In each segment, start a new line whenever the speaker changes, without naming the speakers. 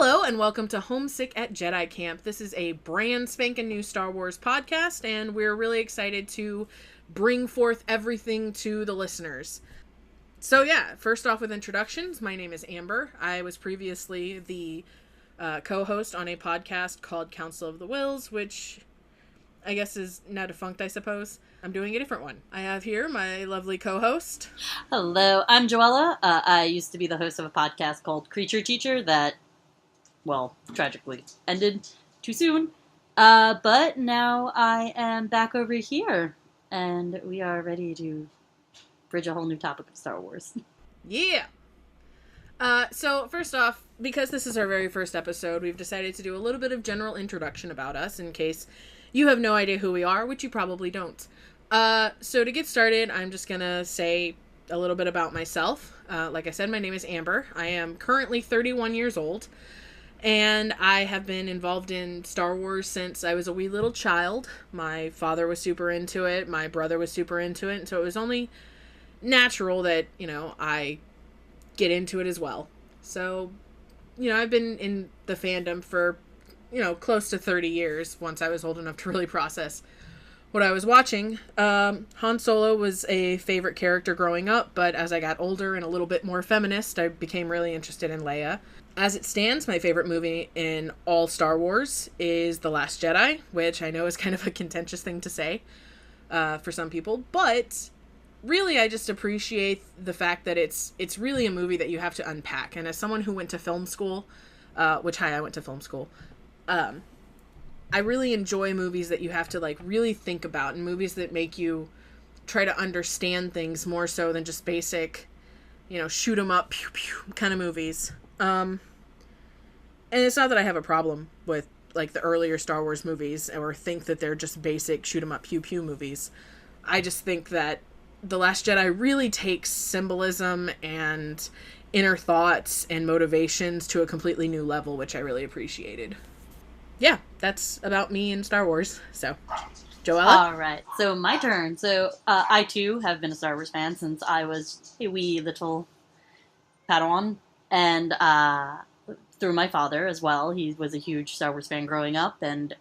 Hello and welcome to Homesick at Jedi Camp. This is a brand spanking new Star Wars podcast, and we're really excited to bring forth everything to the listeners. So yeah, first off with introductions, my name is Amber. I was previously the co-host on a podcast called Council of the Wills, which I guess is now defunct, I suppose. I'm doing a different one. I have here my lovely co-host.
Hello, I'm Joella. I used to be the host of a podcast called Creature Teacher that, well, tragically ended too soon. But now I am back over here, and we are ready to bridge a whole new topic of Star Wars.
Yeah! So first off, because this is our very first episode, we've decided to do a little bit of general introduction about us in case you have no idea who we are, which you probably don't. So to get started, I'm just gonna say a little bit about myself. Like I said, my name is Amber. I am currently 31 years old, and I have been involved in Star Wars since I was a wee little child. My father was super into it, my brother was super into it, and so it was only natural that, I get into it as well. So, I've been in the fandom for, close to 30 years once I was old enough to really process what I was watching. Han Solo was a favorite character growing up, but as I got older and a little bit more feminist, I became really interested in Leia. As it stands, my favorite movie in all Star Wars is The Last Jedi, which I know is kind of a contentious thing to say for some people, but really I just appreciate the fact that it's really a movie that you have to unpack. And as someone who went to film school, I went to film school, I really enjoy movies that you have to really think about, and movies that make you try to understand things more so than just basic, shoot 'em up, pew pew kind of movies. And it's not that I have a problem with the earlier Star Wars movies or think that they're just basic shoot 'em up pew pew movies. I just think that The Last Jedi really takes symbolism and inner thoughts and motivations to a completely new level, which I really appreciated. Yeah, that's about me in Star Wars. So, Joella?
All right, so my turn. So I, too, have been a Star Wars fan since I was a wee little Padawan. And through my father as well. He was a huge Star Wars fan growing up and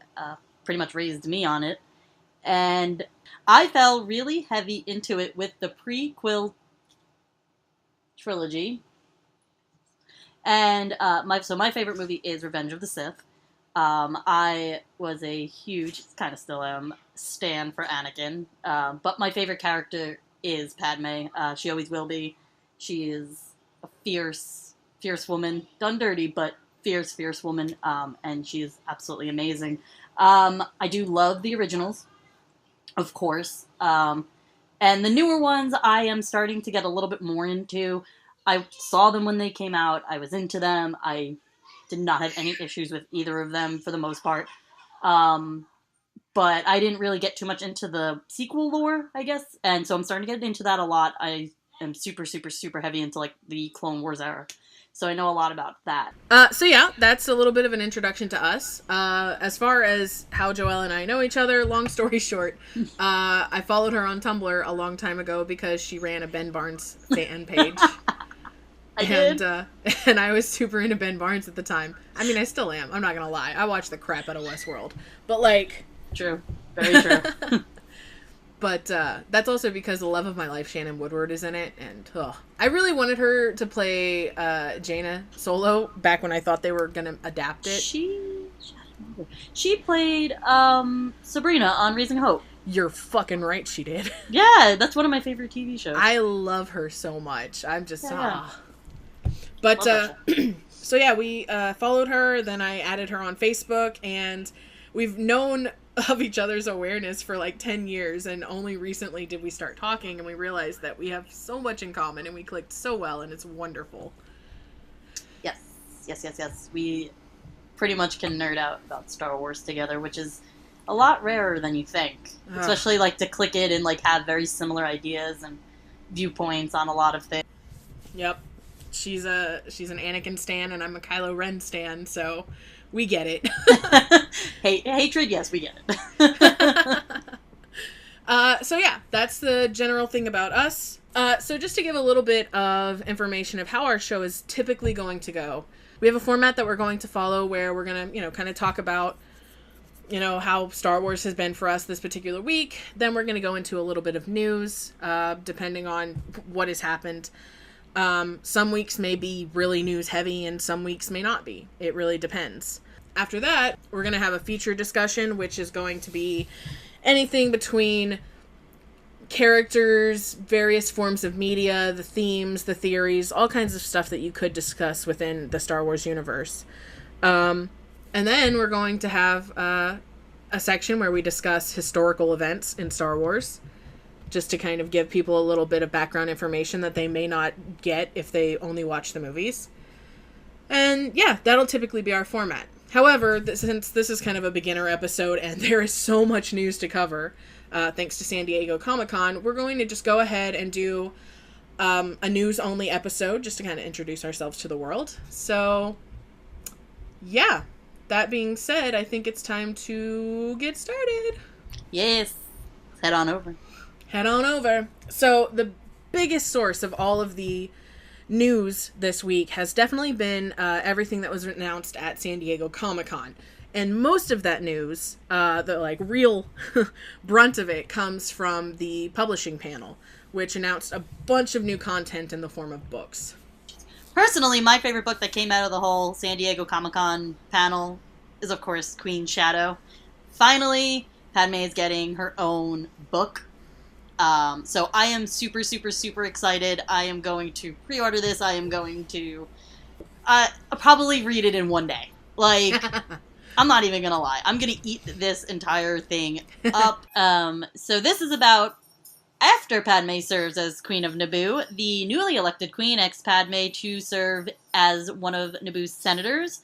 pretty much raised me on it. And I fell really heavy into it with the prequel trilogy. And my favorite movie is Revenge of the Sith. I was a huge, kind of still am, stan for Anakin. But my favorite character is Padme. She always will be. She is a fierce woman. Done dirty, but fierce woman. And she is absolutely amazing. I do love the originals, of course. And the newer ones I am starting to get a little bit more into. I saw them when they came out. I was into them. I did not have any issues with either of them for the most part. But I didn't really get too much into the sequel lore, I guess. And so I'm starting to get into that a lot. I am super heavy into the Clone Wars era. So I know a lot about that.
So yeah, that's a little bit of an introduction to us. As far as how Joelle and I know each other, long story short, I followed her on Tumblr a long time ago because she ran a Ben Barnes fan page. And I was super into Ben Barnes at the time. I mean, I still am. I'm not gonna lie. I watched the crap out of Westworld. But
True. Very true.
But that's also because the love of my life, Shannon Woodward, is in it. And I really wanted her to play Jaina Solo back when I thought they were gonna adapt it.
She played Sabrina on Raising Hope.
You're fucking right, she did.
Yeah, that's one of my favorite TV shows.
I love her so much. I'm just... But, so yeah, we followed her, then I added her on Facebook, and we've known of each other's awareness for 10 years, and only recently did we start talking, and we realized that we have so much in common, and we clicked so well, and it's wonderful.
Yes. We pretty much can nerd out about Star Wars together, which is a lot rarer than you think. Especially, to click it and, have very similar ideas and viewpoints on a lot of things.
Yep. She's an Anakin stan, and I'm a Kylo Ren stan, so we get it.
Hatred, yes, we get it.
So yeah, that's the general thing about us. So just to give a little bit of information of how our show is typically going to go, we have a format that we're going to follow where we're going to, kind of talk about, how Star Wars has been for us this particular week. Then we're going to go into a little bit of news, depending on what has happened. Some weeks may be really news heavy and some weeks may not be. It really depends. After that, we're going to have a feature discussion, which is going to be anything between characters, various forms of media, the themes, the theories, all kinds of stuff that you could discuss within the Star Wars universe. And then we're going to have a section where we discuss historical events in Star Wars, just to kind of give people a little bit of background information that they may not get if they only watch the movies. And yeah, that'll typically be our format. However, since this is kind of a beginner episode and there is so much news to cover, thanks to San Diego Comic-Con, we're going to just go ahead and do a news-only episode just to kind of introduce ourselves to the world. So, yeah. That being said, I think it's time to get started.
Yes. Head on over.
Head on over. So, the biggest source of all of the news this week has definitely been everything that was announced at San Diego Comic-Con. And most of that news, the real brunt of it, comes from the publishing panel, which announced a bunch of new content in the form of books.
Personally, my favorite book that came out of the whole San Diego Comic-Con panel is, of course, Queen's Shadow. Finally, Padme is getting her own book. So I am super, super, super excited. I am going to pre-order this. I am going to probably read it in one day. I'm not even going to lie. I'm going to eat this entire thing up. So this is about after Padme serves as Queen of Naboo, the newly elected queen asks Padme to serve as one of Naboo's senators.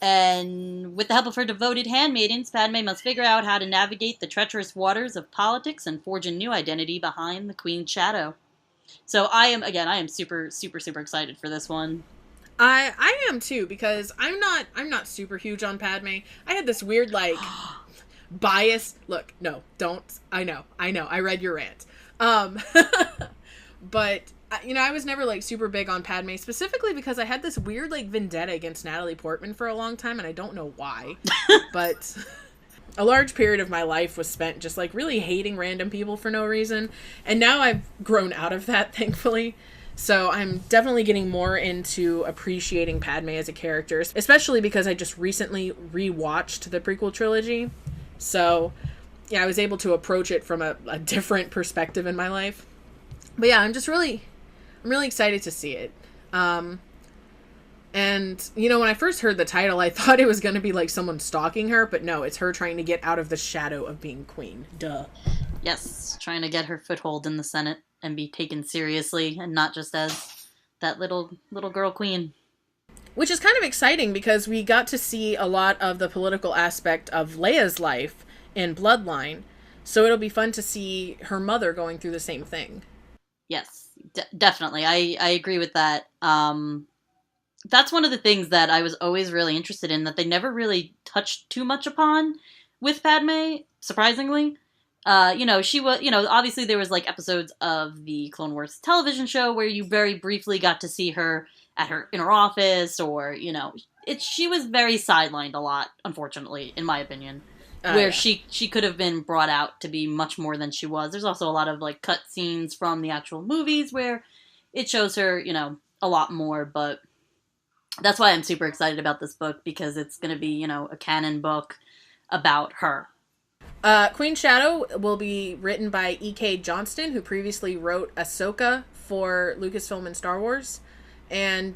And with the help of her devoted handmaidens, Padme must figure out how to navigate the treacherous waters of politics and forge a new identity behind the Queen's shadow. So I am super, super, super excited for this one.
I am too, because I'm not super huge on Padme. I had this weird bias. Look, no, don't. I know. I read your rant. But I was never super big on Padme, specifically because I had this weird vendetta against Natalie Portman for a long time, and I don't know why. But a large period of my life was spent just really hating random people for no reason, and now I've grown out of that, thankfully. So I'm definitely getting more into appreciating Padme as a character, especially because I just recently rewatched the prequel trilogy. So, yeah, I was able to approach it from a different perspective in my life. But yeah, I'm really excited to see it. And, when I first heard the title, I thought it was going to be someone stalking her, but no, it's her trying to get out of the shadow of being queen. Duh.
Yes, trying to get her foothold in the Senate and be taken seriously and not just as that little girl queen.
Which is kind of exciting because we got to see a lot of the political aspect of Leia's life in Bloodline, so it'll be fun to see her mother going through the same thing.
Yes, definitely. I agree with that. That's one of the things that I was always really interested in, that they never really touched too much upon with Padme, surprisingly. She was, obviously there was episodes of the Clone Wars television show where you very briefly got to see her at her inner office, or, she was very sidelined a lot, unfortunately, in my opinion. Where she could have been brought out to be much more than she was. There's also a lot of cut scenes from the actual movies where it shows her, a lot more, but that's why I'm super excited about this book, because it's going to be, a canon book about her.
Queen Shadow will be written by E.K. Johnston, who previously wrote Ahsoka for Lucasfilm and Star Wars. And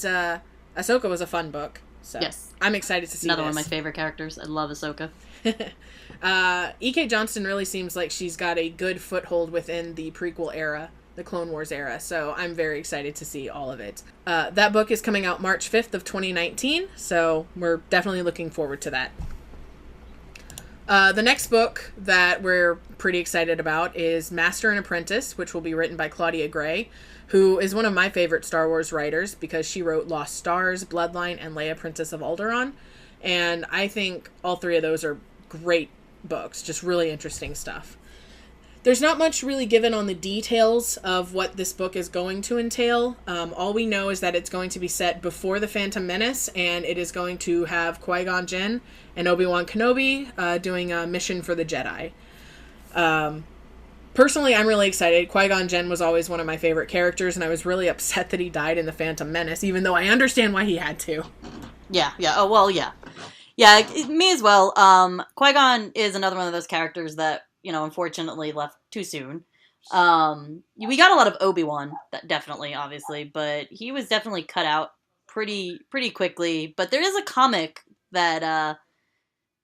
Ahsoka was a fun book. So yes. I'm excited to see
Another one of my favorite characters. I love Ahsoka.
E.K. Johnston really seems like she's got a good foothold within the prequel era, the Clone Wars era, so I'm very excited to see all of it. That book is coming out March 5th of 2019, so we're definitely looking forward to that. The next book that we're pretty excited about is Master and Apprentice, which will be written by Claudia Gray, who is one of my favorite Star Wars writers because she wrote Lost Stars, Bloodline, and Leia, Princess of Alderaan. And I think all three of those are great books, just really interesting stuff. There's not much really given on the details of what this book is going to entail. All we know is that it's going to be set before The Phantom Menace, and it is going to have Qui-Gon Jinn and Obi-Wan Kenobi doing a mission for the Jedi. Personally, I'm really excited. Qui-Gon Jinn was always one of my favorite characters, and I was really upset that he died in The Phantom Menace, even though I understand why he had to.
Yeah. Oh, well, yeah. Yeah, me as well. Qui-Gon is another one of those characters that, unfortunately left too soon. We got a lot of Obi-Wan, definitely, obviously, but he was definitely cut out pretty quickly. But there is a comic that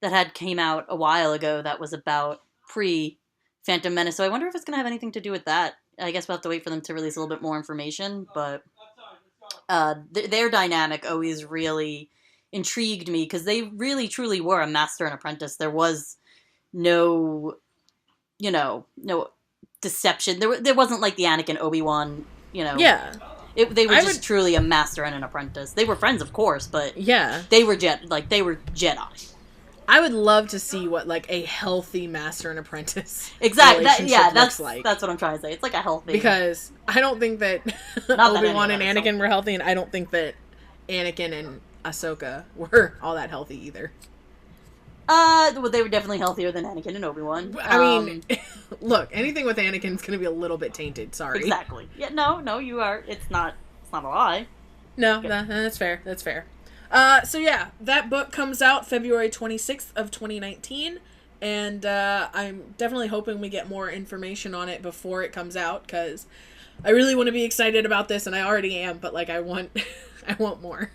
had came out a while ago that was about pre-Phantom Menace, so I wonder if it's going to have anything to do with that. I guess we'll have to wait for them to release a little bit more information, but their dynamic always really intrigued me, because they really, truly were a master and apprentice. There was no deception. There wasn't like the Anakin Obi-Wan,
Yeah.
They were just truly a master and an apprentice. They were friends, of course, but
yeah,
they were Jedi.
I would love to see what like a healthy master and apprentice
exactly.
looks like.
That's what I'm trying to say. It's like a healthy,
because I don't think that Obi-Wan and Anakin were healthy, and I don't think that Anakin and Ahsoka were all that healthy either.
Well, they were definitely healthier than Anakin and Obi-Wan.
I mean, look, anything with Anakin's going to be a little bit tainted. Sorry.
Exactly. Yeah. No, you are. It's not a lie.
No, that's fair. That's fair. So yeah, that book comes out February 26th of 2019, and I'm definitely hoping we get more information on it before it comes out, because I really want to be excited about this, and I already am, but like I want more.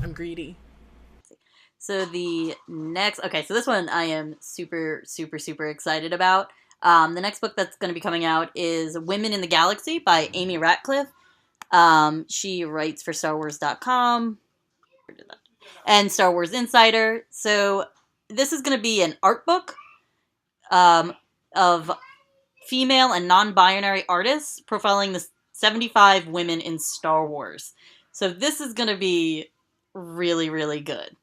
I'm greedy.
So the next, so this one I am super, super, super excited about. The next book that's going to be coming out is Women in the Galaxy by Amy Ratcliffe. She writes for StarWars.com and Star Wars Insider. So this is going to be an art book of female and non-binary artists profiling the 75 women in Star Wars. So this is going to be really, really good.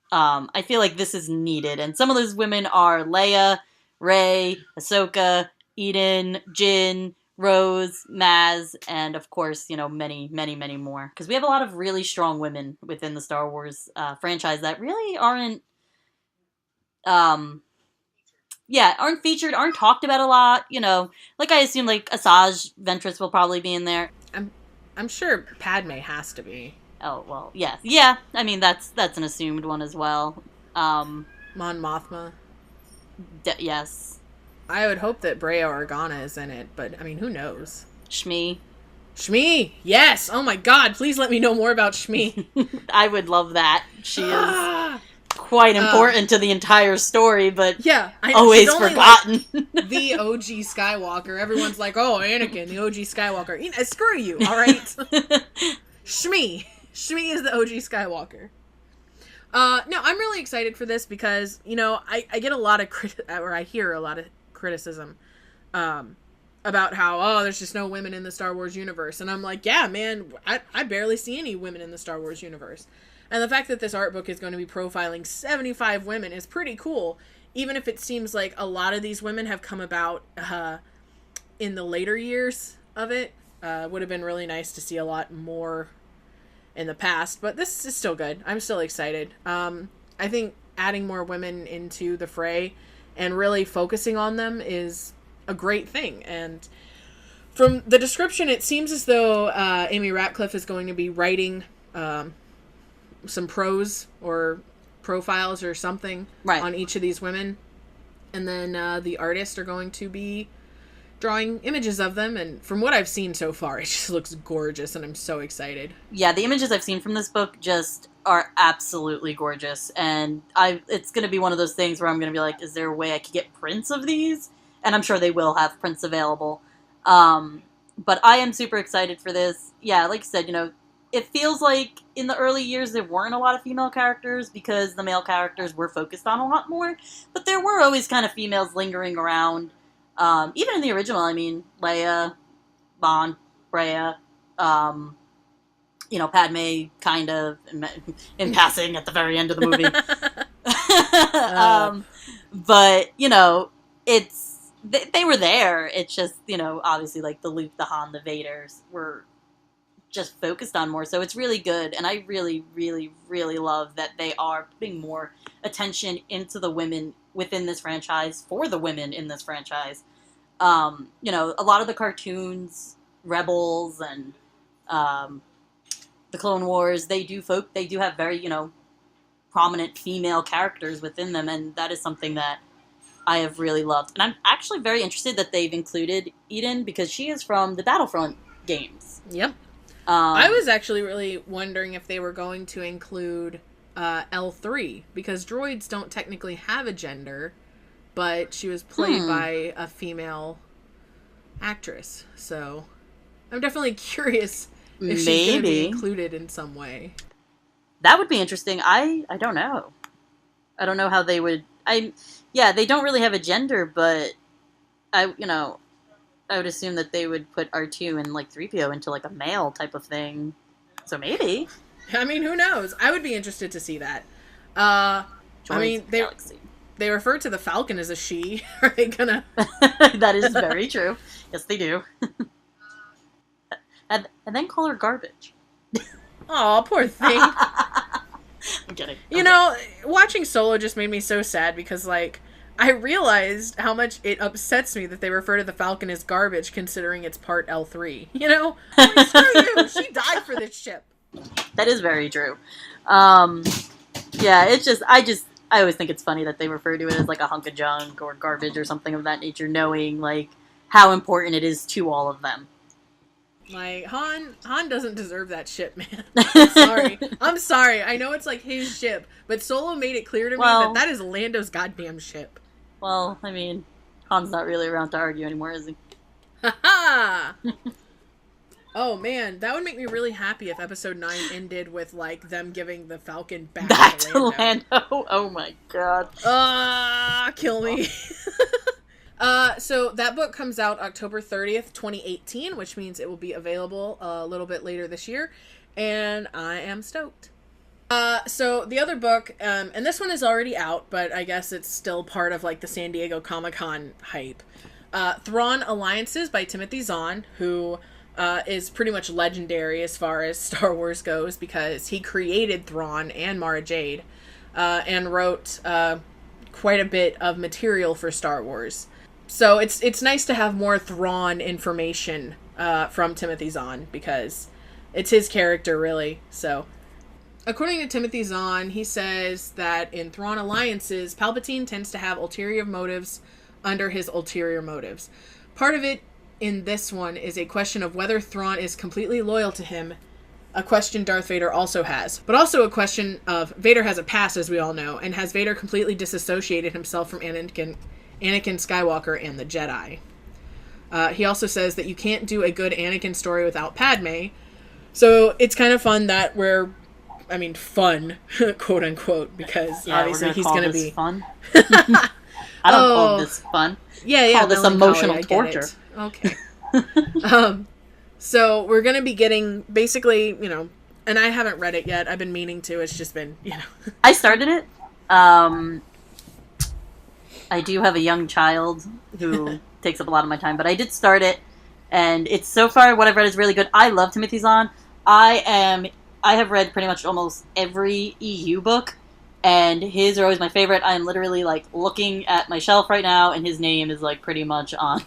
I feel like this is needed. And some of those women are Leia, Rey, Ahsoka, Eden, Jin, Rose, Maz, and of course, many, many, many more. Because we have a lot of really strong women within the Star Wars franchise that really aren't featured, aren't talked about a lot. Like I assume like Asajj Ventress will probably be in there.
I'm sure Padme has to be.
Oh, well, yes. Yeah, I mean, that's an assumed one as well.
Mon Mothma.
Yes.
I would hope that Brea Organa is in it, but, I mean, who knows?
Shmi.
Yes! Oh my god, please let me know more about Shmi.
I would love that. She is quite important to the entire story, but always forgotten.
Like, the OG Skywalker. Everyone's like, oh, Anakin, the OG Skywalker. Screw you, alright? Shmi is the OG Skywalker. No, I'm really excited for this because, I get a lot of I hear a lot of criticism about how, there's just no women in the Star Wars universe. And I'm like, yeah, man, I barely see any women in the Star Wars universe. And the fact that this art book is going to be profiling 75 women is pretty cool, even if it seems like a lot of these women have come about in the later years of it. Would have been really nice to see a lot more in the past, but this is still good. I'm still excited. I think adding more women into the fray and really focusing on them is a great thing. And from the description, it seems as though Amy Ratcliffe is going to be writing some prose or profiles or something on each of these women. And then the artists are going to be drawing images of them, and from what I've seen so far, it just looks gorgeous, and I'm so excited.
Yeah, the images I've seen from this book just are absolutely gorgeous, and it's going to be one of those things where I'm going to be like, is there a way I could get prints of these? And I'm sure they will have prints available. But I am super excited for this. Yeah, like you said, it feels like in the early years there weren't a lot of female characters because the male characters were focused on a lot more, but there were always kind of females lingering around. Even in the original, I mean, Leia, Bond, Brea, Padme, kind of, in passing at the very end of the movie. But, they were there. It's just, obviously, like, the Luke, the Han, the Vaders were just focused on more. So it's really good. And I really, really, really love that they are putting more attention into the women within this franchise, for the women in this franchise. A lot of the cartoons, Rebels and the Clone Wars, they do have very, prominent female characters within them, and that is something that I have really loved. And I'm actually very interested that they've included Eden, because she is from the Battlefront games.
Yep. I was actually really wondering if they were going to include L3, because droids don't technically have a gender, but she was played by a female actress. So I'm definitely curious if she's going to be included in some way.
That would be interesting. I don't know. I don't know how they would... they don't really have a gender, but I would assume that they would put R2 and, like, 3PO into, like, a male type of thing. So maybe.
I mean, who knows? I would be interested to see that. They refer to the Falcon as a she. Are they gonna...
That is very true. Yes, they do. and then call her garbage.
Aw, poor thing.
I'm kidding.
Watching Solo just made me so sad because, like, I realized how much it upsets me that they refer to the Falcon as garbage, considering it's part L3. Like, screw you! She died for this ship.
That is very true. It's just, I always think it's funny that they refer to it as, like, a hunk of junk or garbage or something of that nature, knowing, like, how important it is to all of them.
Like, Han doesn't deserve that ship, man. I'm sorry. I know it's, like, his ship, but Solo made it clear to me that is Lando's goddamn ship.
Well, I mean, Han's not really around to argue anymore, is he?
Ha-ha! Oh, man, that would make me really happy if Episode 9 ended with, like, them giving the Falcon back to Lando.
Oh my god.
Kill me. So that book comes out October 30th, 2018, which means it will be available a little bit later this year, and I am stoked. So the other book, and this one is already out, but I guess it's still part of, like, the San Diego Comic-Con hype. Thrawn Alliances by Timothy Zahn, who is pretty much legendary as far as Star Wars goes, because he created Thrawn and Mara Jade, and wrote quite a bit of material for Star Wars. So it's nice to have more Thrawn information from Timothy Zahn, because it's his character, really. So, according to Timothy Zahn, he says that in Thrawn Alliances, Palpatine tends to have ulterior motives under his ulterior motives. Part of it in this one is a question of whether Thrawn is completely loyal to him, a question Darth Vader also has. But also a question of Vader has a past, as we all know, and has Vader completely disassociated himself from Anakin Skywalker and the Jedi. He also says that you can't do a good Anakin story without Padme. So it's kind of fun that fun, quote unquote, because obviously he's going to be
fun. I don't call this fun.
Yeah.
Call this emotional torture.
Okay. So we're going to be getting basically, and I haven't read it yet. I've been meaning to. It's just been,
I started it. I do have a young child who takes up a lot of my time, but I did start it, and it's so far what I've read is really good. I love Timothy Zahn. I have read pretty much almost every EU book, and his are always my favorite. I am literally, like, looking at my shelf right now, and his name is, like, pretty much on,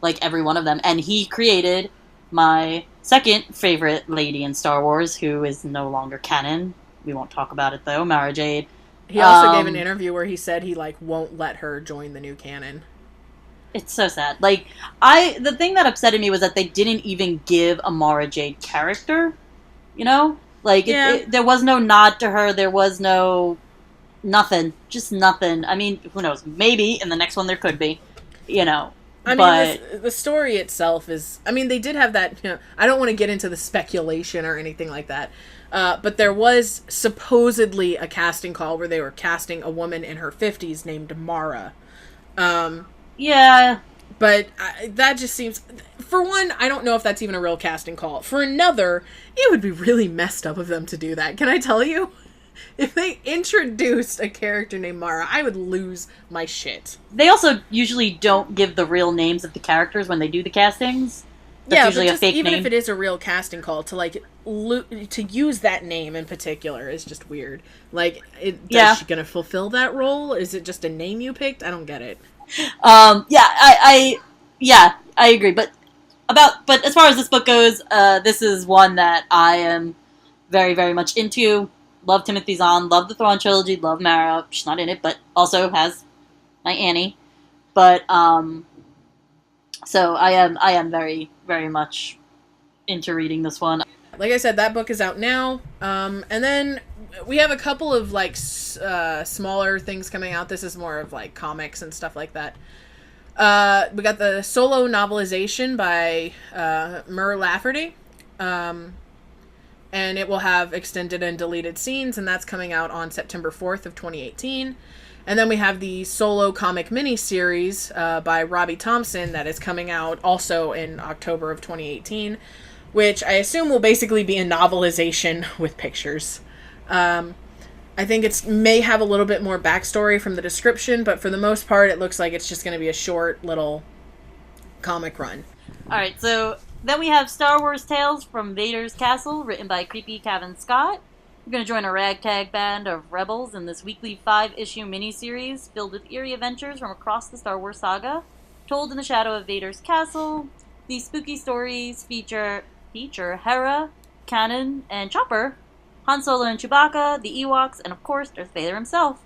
like, every one of them. And he created my second favorite lady in Star Wars, who is no longer canon. We won't talk about it, though. Mara Jade.
He also gave an interview where he said he, like, won't let her join the new canon.
It's so sad. Like, the thing that upsetted me was that they didn't even give a Mara Jade character, Like,
yeah.
There was no nod to her, there was no... nothing. Just nothing. I mean, who knows? Maybe in the next one there could be,
the story itself is... I mean, they did have that, I don't want to get into the speculation or anything like that. But there was supposedly a casting call where they were casting a woman in her 50s named Mara.
Yeah.
But that just seems... For one, I don't know if that's even a real casting call. For another, it would be really messed up of them to do that. Can I tell you? if they introduced a character named Mara, I would lose my shit.
They also usually don't give the real names of the characters when they do the castings. That's usually
but just,
a fake
even
name.
if it is a real casting call, to use that name in particular is just weird. Like, is she gonna fulfill that role? Is it just a name you picked? I don't get it.
I agree. But as far as this book goes, this is one that I am very, very much into. Love Timothy Zahn, love the Thrawn trilogy, love Mara. She's not in it, but also has my Annie. But so I am very, very much into reading this one.
Like I said, that book is out now. And then we have a couple of smaller things coming out. This is more of like comics and stuff like that. We got the solo novelization by Mur Lafferty. And it will have extended and deleted scenes, and that's coming out on September 4th of 2018. And then we have the solo comic miniseries by Robbie Thompson that is coming out also in October of 2018, which I assume will basically be a novelization with pictures. I think it may have a little bit more backstory from the description, but for the most part, it looks like it's just going to be a short little comic run.
All right, so then we have Star Wars Tales from Vader's Castle, written by creepy Kevin Scott. You're going to join a ragtag band of rebels in this weekly 5-issue miniseries filled with eerie adventures from across the Star Wars saga. Told in the shadow of Vader's castle, these spooky stories feature Hera, Kanan, and Chopper, Han Solo and Chewbacca, the Ewoks, and of course, Darth Vader himself.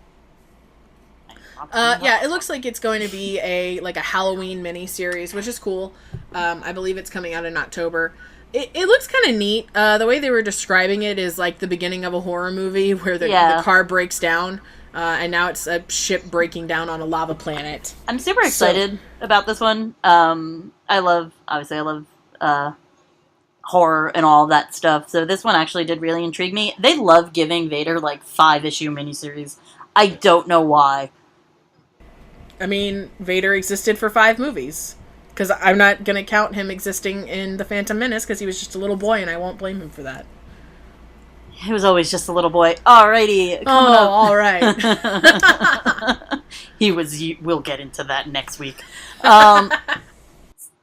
It looks like it's going to be a Halloween mini-series, which is cool. I believe it's coming out in October. It looks kind of neat. The way they were describing it is like the beginning of a horror movie where the car breaks down, and now it's a ship breaking down on a lava planet.
I'm super excited about this one. I love horror and all that stuff, so this one actually did really intrigue me. They love giving Vader 5-issue miniseries. I don't know why.
I mean, Vader existed for 5 movies. Because I'm not going to count him existing in The Phantom Menace because he was just a little boy, and I won't blame him for that.
He was always just a little boy. Alrighty.
All right.
We'll get into that next week.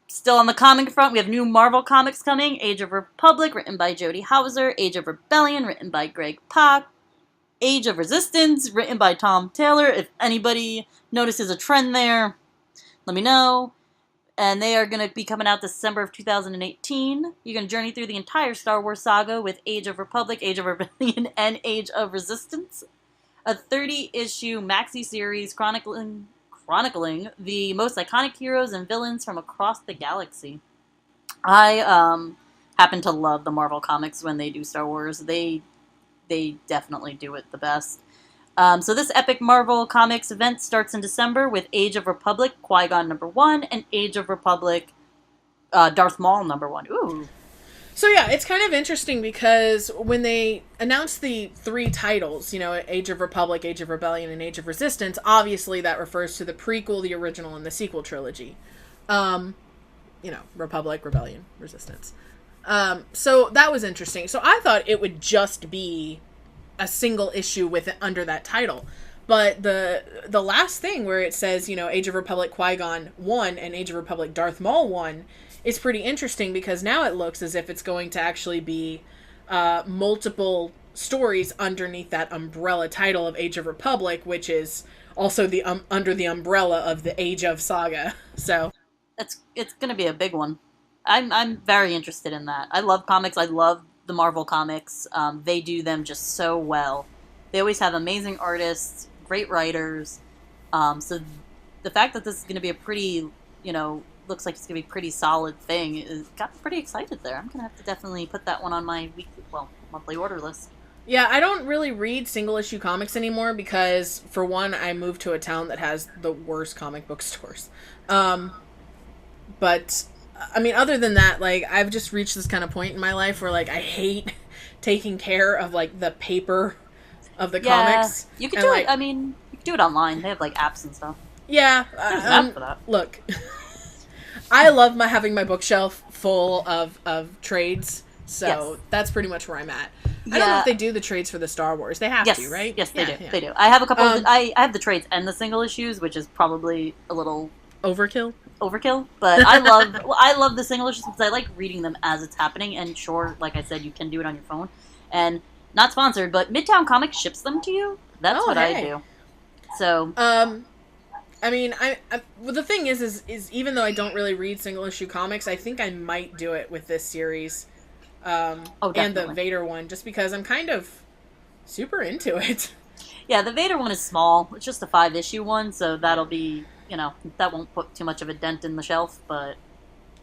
Still on the comic front, we have new Marvel comics coming. Age of Republic, written by Jody Houser. Age of Rebellion, written by Greg Pak. Age of Resistance, written by Tom Taylor. If anybody notices a trend there, let me know. And they are going to be coming out December of 2018. You're going to journey through the entire Star Wars saga with Age of Republic, Age of Rebellion, and Age of Resistance. A 30-issue maxi-series chronicling the most iconic heroes and villains from across the galaxy. I happen to love the Marvel comics when they do Star Wars. They definitely do it the best. So this epic Marvel Comics event starts in December with Age of Republic, Qui-Gon #1, and Age of Republic, Darth Maul #1. Ooh.
So yeah, it's kind of interesting because when they announced the 3 titles, Age of Republic, Age of Rebellion, and Age of Resistance, obviously that refers to the prequel, the original, and the sequel trilogy. Republic, Rebellion, Resistance. So that was interesting. So I thought it would just be a single issue under that title, but the last thing where it says Age of Republic Qui-Gon 1 and Age of Republic Darth Maul 1 is pretty interesting because now it looks as if it's going to actually be multiple stories underneath that umbrella title of Age of Republic, which is also the under the umbrella of the Age of saga. So
it's gonna be a big one. I'm very interested in that. I love comics. I love the Marvel comics. They do them just so well. They always have amazing artists, great writers. So the fact that this is going to be a pretty, looks like it's going to be a pretty solid thing, got me pretty excited there. I'm going to have to definitely put that one on my monthly order list.
Yeah, I don't really read single-issue comics anymore because, for one, I moved to a town that has the worst comic book stores. But I mean, other than that, I've just reached this kind of point in my life where, I hate taking care of, the paper of the comics.
You can do it, you can do it online. They have, apps and stuff.
Yeah.
There's an app for that.
Look, I love having my bookshelf full of trades, so that's pretty much where I'm at. I don't know if they do the trades for the Star Wars. They have to, right?
Yes, they do. Yeah. They do. I have a couple. I have the trades and the single issues, which is probably a little
overkill.
But I love the single issues because I like reading them as it's happening. And sure, like I said, you can do it on your phone. And not sponsored, but Midtown Comics ships them to you. That's what I do. So,
I mean, well, the thing is even though I don't really read single issue comics, I think I might do it with this series, and the Vader one, just because I'm kind of super into it.
Yeah, the Vader one is small. It's just a 5-issue one, so that'll be, that won't put too much of a dent in the shelf, but,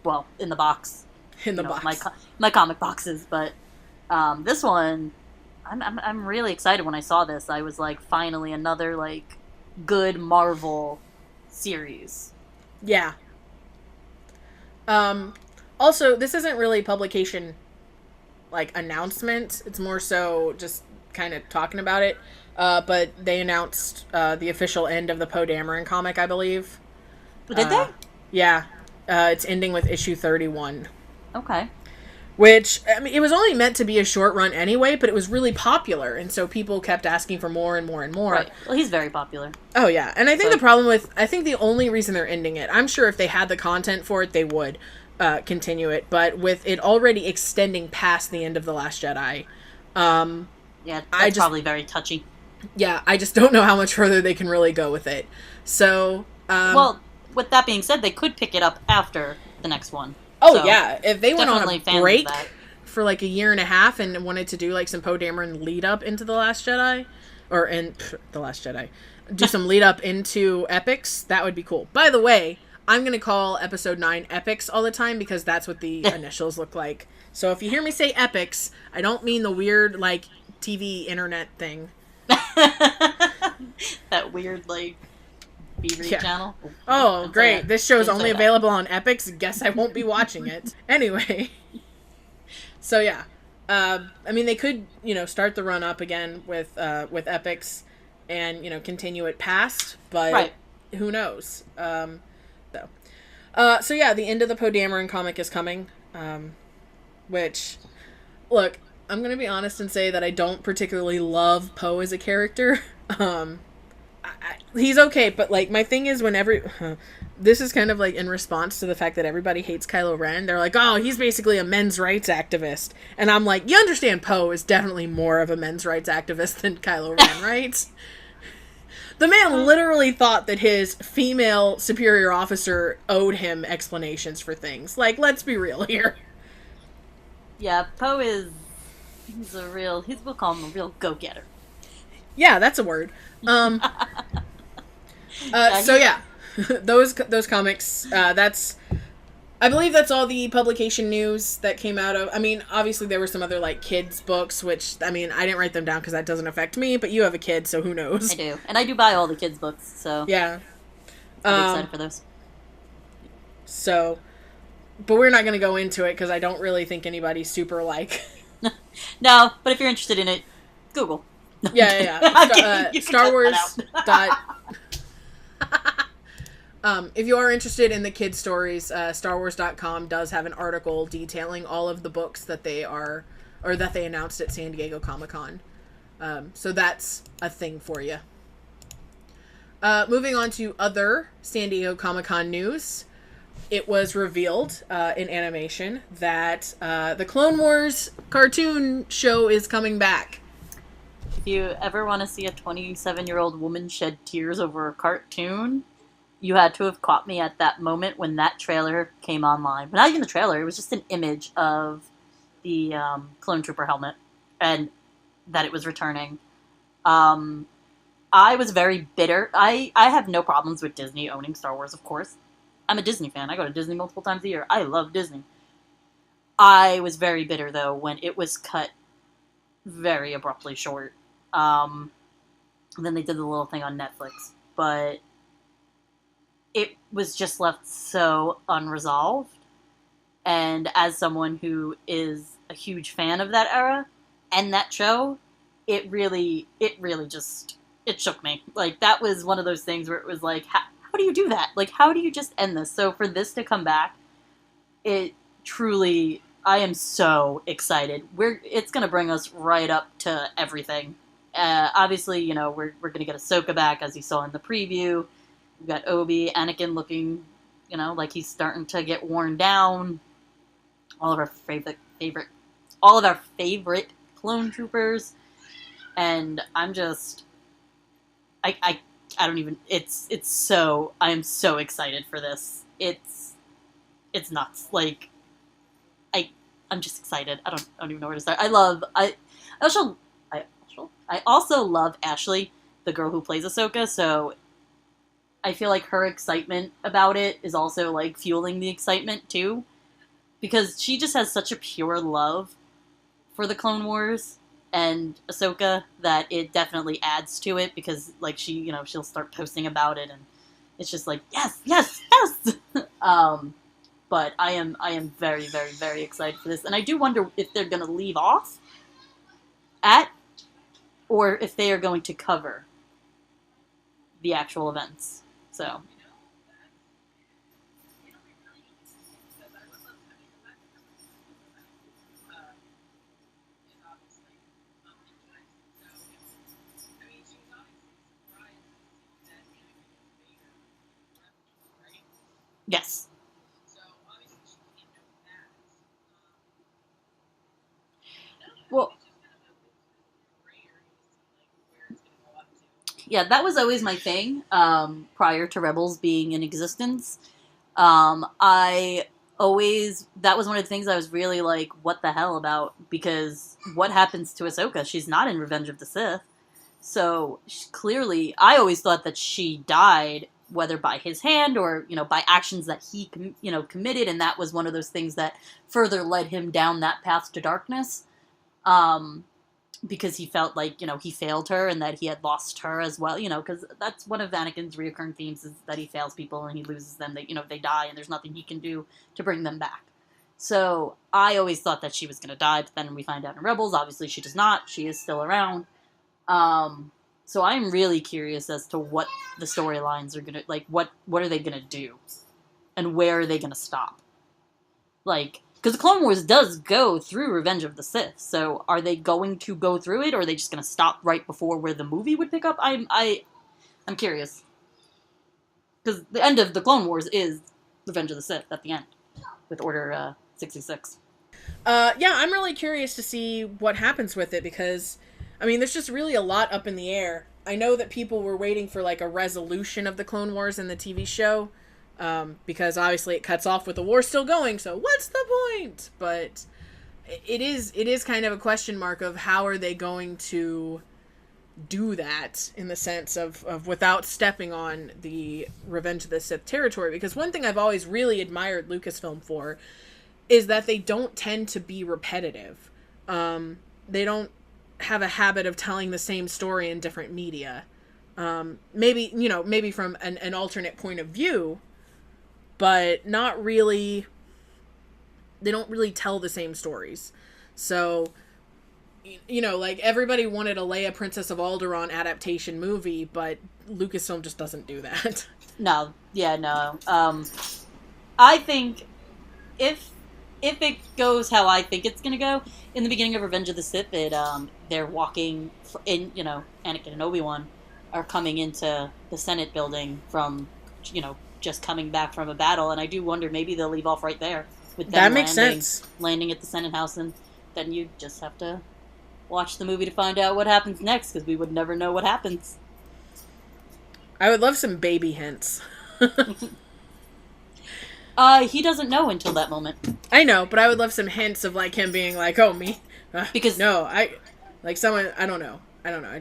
well, in the box.
In the box.
My comic boxes, but this one, I'm really excited when I saw this. I was like, finally, another, like, good Marvel series.
Yeah. Also, this isn't really publication, like, announcement. It's more so just kind of talking about it. But they announced the official end of the Poe Dameron comic, I believe.
Did they?
Yeah. It's ending with issue 31.
Okay.
Which, I mean, it was only meant to be a short run anyway, but it was really popular, and so people kept asking for more and more and more.
Right. Well, he's very popular.
Oh, yeah. And I think the only reason they're ending it, I'm sure if they had the content for it, they would continue it, but with it already extending past the end of The Last Jedi.
Yeah, that's probably very touchy.
Yeah, I just don't know how much further they can really go with it. So,
well, with that being said, they could pick it up after the next one.
Oh, so, yeah. If they went on a break for like a year and a half and wanted to do like some Poe Dameron lead up into The Last Jedi, do some lead up into epics, that would be cool. By the way, I'm going to call episode 9 epics all the time because that's what the initials look like. So if you hear me say epics, I don't mean the weird like TV internet thing.
That weird like B-Read channel.
Oh, great. This show is only available on Epix. Guess I won't be watching it. Anyway. So, yeah. I mean, they could, start the run up again with Epix and, continue it past, but who knows? So, yeah, the end of the Poe Dameron comic is coming, which, look, I'm going to be honest and say that I don't particularly love Poe as a character. He's okay, but, like, my thing is this is kind of, like, in response to the fact that everybody hates Kylo Ren. They're like, oh, he's basically a men's rights activist. And I'm like, you understand Poe is definitely more of a men's rights activist than Kylo Ren, right? The man literally thought that his female superior officer owed him explanations for things. Like, let's be real here.
Yeah, Poe we'll call him a real go-getter.
Yeah, that's a word. So yeah, those comics, I believe that's all the publication news that came out of, I mean, obviously there were some other, like, kids books, which, I mean, I didn't write them down because that doesn't affect me, but you have a kid, so who knows?
I do, and I do buy all the kids books, so.
Yeah.
I'm excited for those.
So, but we're not going to go into it because I don't really think anybody's super, like.
No, but if you're interested in it, Google.
Yeah. Star Wars. If you are interested in the kids' stories, StarWars.com does have an article detailing all of the books that they announced at San Diego Comic-Con. So that's a thing for you. Moving on to other San Diego Comic-Con news. It was revealed in animation that the Clone Wars cartoon show is coming back.
If you ever want to see a 27-year-old woman shed tears over a cartoon, you had to have caught me at that moment when that trailer came online. But not even the trailer, it was just an image of the Clone Trooper helmet and that it was returning. I was very bitter. I have no problems with Disney owning Star Wars, of course. I'm a Disney fan. I go to Disney multiple times a year. I love Disney. I was very bitter, though, when it was cut very abruptly short. And then they did the little thing on Netflix. But it was just left so unresolved. And as someone who is a huge fan of that era and that show, it really just, it shook me. Like, that was one of those things where it was like, how do you do that? Like, how do you just end this? So for this to come back, it truly I am so excited. It's gonna bring us right up to everything. Obviously, you know, we're gonna get Ahsoka back, as you saw in the preview. We've got Obi, Anakin looking, you know, like he's starting to get worn down. All of our all of our favorite clone troopers, and I'm just, I don't even. It's so I am so excited for this. It's nuts. Like I'm just excited. I don't even know where to start. Also I also love Ashley, the girl who plays Ahsoka. So I feel like her excitement about it is also like fueling the excitement too, because she just has such a pure love for the Clone Wars and Ahsoka that it definitely adds to it, because like she'll start posting about it, and it's just like yes, yes, yes. But I am very, very, very excited for this, and I do wonder if they're going to leave off at, or if they are going to cover the actual events. So. Yes. Well, yeah, that was always my thing, prior to Rebels being in existence. I always, that was one of the things I was really like, what the hell about, because what happens to Ahsoka? She's not in Revenge of the Sith. So clearly, I always thought that she died, whether by his hand or, you know, by actions that he, committed, and that was one of those things that further led him down that path to darkness. Because he felt like, you know, he failed her and that he had lost her as well, you know, because that's one of Anakin's reoccurring themes, is that he fails people and he loses them. They, they die and there's nothing he can do to bring them back. So I always thought that she was going to die, but then we find out in Rebels, obviously she does not. She is still around. So I'm really curious as to what the storylines are going to, like, what are they going to do? And where are they going to stop? Like, because the Clone Wars does go through Revenge of the Sith, so are they going to go through it, or are they just going to stop right before where the movie would pick up? I'm curious. Because the end of the Clone Wars is Revenge of the Sith at the end, with Order 66.
Yeah, I'm really curious to see what happens with it, because, I mean, there's just really a lot up in the air. I know that people were waiting for, like, a resolution of the Clone Wars in the TV show, because obviously it cuts off with the war still going, so what's the point? But it is kind of a question mark of how are they going to do that, in the sense of without stepping on the Revenge of the Sith territory. Because one thing I've always really admired Lucasfilm for is that they don't tend to be repetitive. They don't have a habit of telling the same story in different media. Maybe from an alternate point of view, but not really. They don't really tell the same stories. So, like, everybody wanted a Leia Princess of Alderaan adaptation movie, but Lucasfilm just doesn't do that.
No. Yeah, no. I think if it goes how I think it's gonna go, in the beginning of Revenge of the Sith, they're walking in, Anakin and Obi-Wan are coming into the Senate building from, just coming back from a battle, and I do wonder maybe they'll leave off right there with them
that makes sense.
Landing at the Senate House, and then you just have to watch the movie to find out what happens next, because we would never know what happens.
I would love some baby hints.
He doesn't know until that moment.
I know, but I would love some hints of, like, him being like, oh, me?
Because
no, someone, I don't know. I don't know.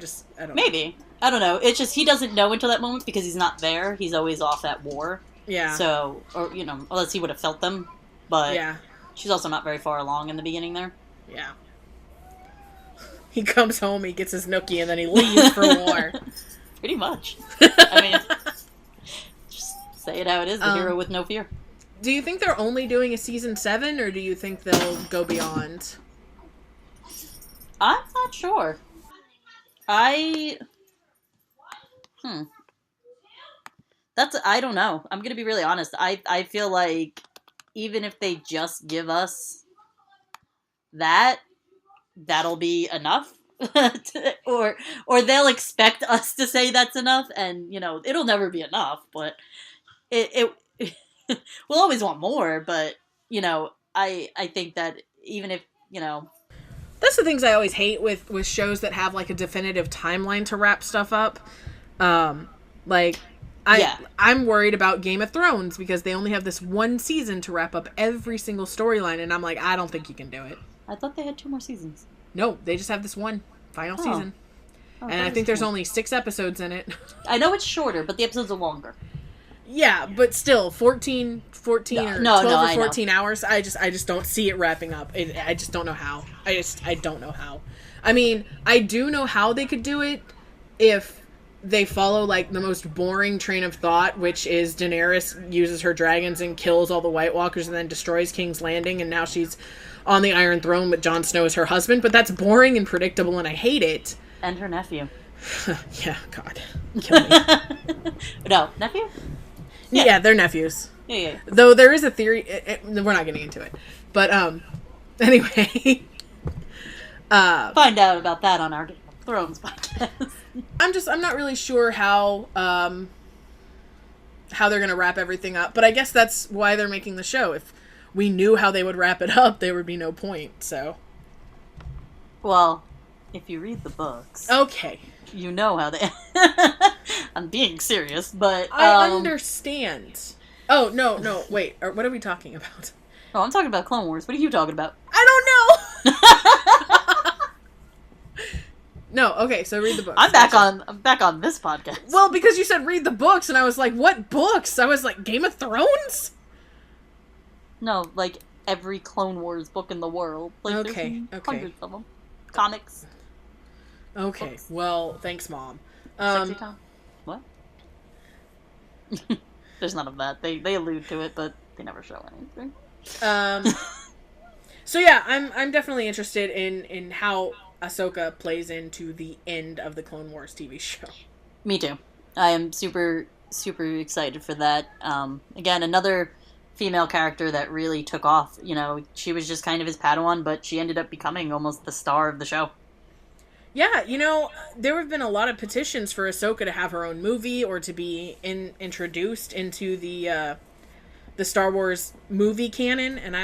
Maybe. I don't know. It's just he doesn't know until that moment because he's not there. He's always off at war.
Yeah.
So, or, unless he would have felt them. But
yeah.
She's also not very far along in the beginning there.
Yeah. He comes home, he gets his nookie, and then he leaves for war.
Pretty much. I mean, just say it how it is, the hero with no fear.
Do you think they're only doing a season 7, or do you think they'll go beyond?
I'm not sure. I don't know. I'm gonna be really honest. I feel like even if they just give us that'll be enough. or they'll expect us to say that's enough, and it'll never be enough, but it we'll always want more, but I think that even if
that's the things I always hate with shows that have like a definitive timeline to wrap stuff up. Like I'm worried about Game of Thrones because they only have this one season to wrap up every single storyline, and I'm like, I don't think you can do it.
I thought they had 2 more seasons.
No, they just have this one final season. And I think there's only 6 episodes in it.
I know it's shorter, but the episodes are longer.
Yeah, but still, 14 or 12 or 14 hours, I just don't see it wrapping up. I just don't know how. I don't know how. I mean, I do know how they could do it if they follow, like, the most boring train of thought, which is Daenerys uses her dragons and kills all the White Walkers and then destroys King's Landing, and now she's on the Iron Throne with Jon Snow as her husband, but that's boring and predictable, and I hate it.
And her nephew.
Yeah, God. Kill me.
No, nephew?
Yeah, they're nephews.
Yeah.
Though there is a theory, we're not getting into it. But, anyway.
Find out about that on our Game of Thrones podcast.
I'm not really sure how they're gonna wrap everything up, but I guess that's why they're making the show. If we knew how they would wrap it up, there would be no point, so.
Well, if you read the books.
Okay.
You know how they... I'm being serious, but...
I understand. Oh, no, wait. What are we talking about?
Oh, I'm talking about Clone Wars. What are you talking about?
I don't know! No, okay, so read the books.
I'm back on this podcast.
Well, because you said read the books, and I was like, what books? I was like, Game of Thrones?
No, like every Clone Wars book in the world. Like,
okay.
Hundreds of them. Comics.
Okay,
books.
Well, thanks, Mom.
Sexy Tom? What? There's none of that. They allude to it, but they never show anything.
So yeah, I'm definitely interested in how Ahsoka plays into the end of the Clone Wars TV show.
Me too. I am super, super excited for that. Again, another female character that really took off. She was just kind of his Padawan, but she ended up becoming almost the star of the show.
Yeah, there have been a lot of petitions for Ahsoka to have her own movie or to be introduced into the Star Wars movie canon, and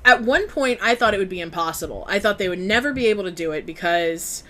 at one point I thought it would be impossible. I thought they would never be able to do it because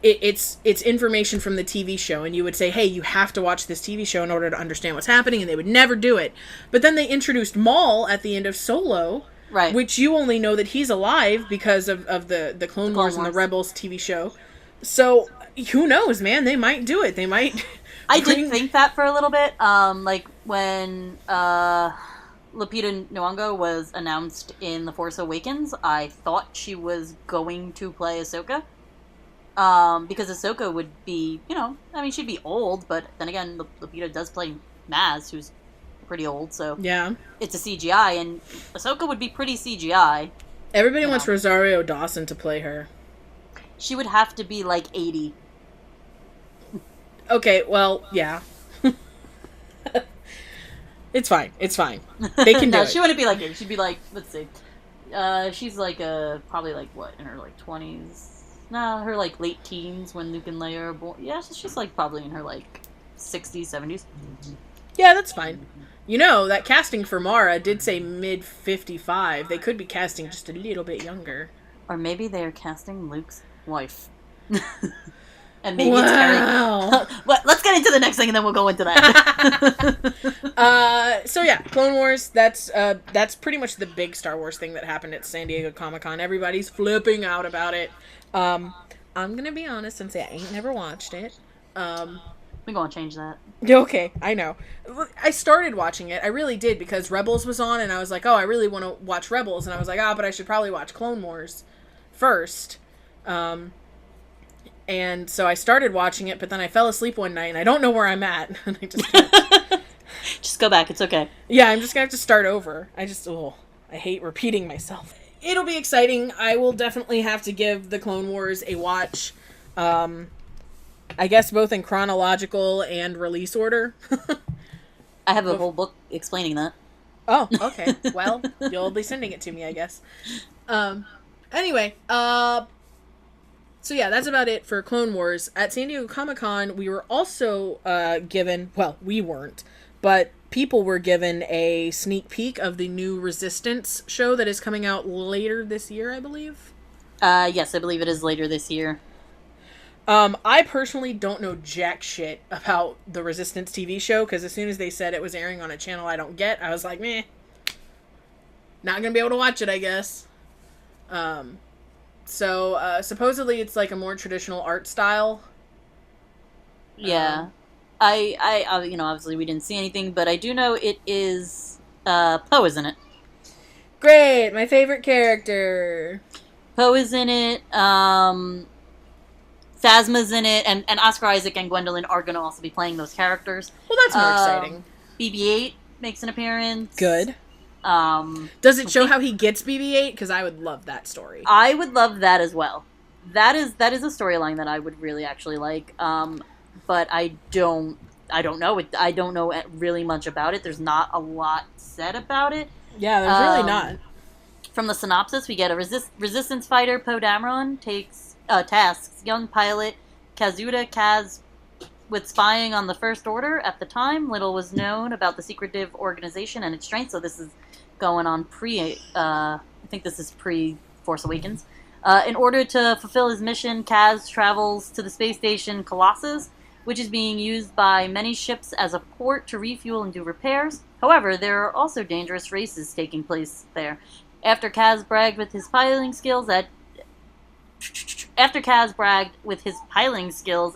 it's information from the TV show, and you would say, hey, you have to watch this TV show in order to understand what's happening, and they would never do it. But then they introduced Maul at the end of Solo,
right? Which
you only know that he's alive because of the Clone Wars and the Rebels TV show. So who knows, man? They might do it. They might.
I did think that for a little bit. Like when Lupita Nyong'o was announced in The Force Awakens, I thought she was going to play Ahsoka. Because Ahsoka would be, she'd be old, but then again, Lupita does play Maz, who's pretty old, so
yeah,
it's a CGI, and Ahsoka would be pretty CGI.
Everybody wants Rosario Dawson to play her.
She would have to be like 80.
Okay, well, yeah. It's fine. They can do it.
She wouldn't be like 80. She'd be like, let's see. She's like probably like what, in her like 20s? No, her like late teens when Luke and Leia are born. Yeah, she's like probably in her like 60s, 70s.
Yeah, that's fine. That casting for Mara did say mid-55. They could be casting just a little bit younger.
Or maybe they're casting Luke's wife. And maybe it's Carrie. Well, let's get into the next thing and then we'll go into that.
So yeah, Clone Wars, that's pretty much the big Star Wars thing that happened at San Diego Comic-Con. Everybody's flipping out about it. I'm gonna be honest and say I ain't never watched it.
We're gonna change that.
Okay, I know. I started watching it. I really did because Rebels was on and I was like, oh, I really want to watch Rebels. And I was like, but I should probably watch Clone Wars first. And so I started watching it, but then I fell asleep one night and I don't know where I'm at. And I just
Just go back. It's okay.
Yeah, I'm just gonna have to start over. I hate repeating myself. It'll be exciting. I will definitely have to give the Clone Wars a watch. I guess both in chronological and release order.
I have a whole book explaining that.
Oh, okay. Well, you'll be sending it to me, I guess. Anyway, so yeah, that's about it for Clone Wars. At San Diego Comic-Con, we were also given, well, we weren't, but people were given a sneak peek of the new Resistance show that is coming out later this year, I believe.
Yes, I believe it is later this year.
I personally don't know jack shit about the Resistance TV show, because as soon as they said it was airing on a channel I don't get, I was like, meh. Not gonna be able to watch it, I guess. So, supposedly it's like a more traditional art style.
Yeah. I obviously we didn't see anything, but I do know it is, Poe is in it.
Great! My favorite character!
Poe is in it, Phasma's in it, and Oscar Isaac and Gwendolyn are going to also be playing those characters.
Well, that's more exciting.
BB-8 makes an appearance.
Good. Does it show how he gets BB-8? Because I would love that story.
I would love that as well. That is a storyline that I would really actually like. But I don't know it. I don't know really much about it. There's not a lot said about it.
Yeah, there's really not.
From the synopsis, we get a resistance fighter, Poe Dameron, tasks young pilot Kazuda Kaz with spying on the First Order. At the time, little was known about the secretive organization and its strength, so this is going on I think this is pre-Force Awakens. In order to fulfill his mission, Kaz travels to the space station Colossus, which is being used by many ships as a port to refuel and do repairs. However, there are also dangerous races taking place there. After Kaz bragged with his piloting skills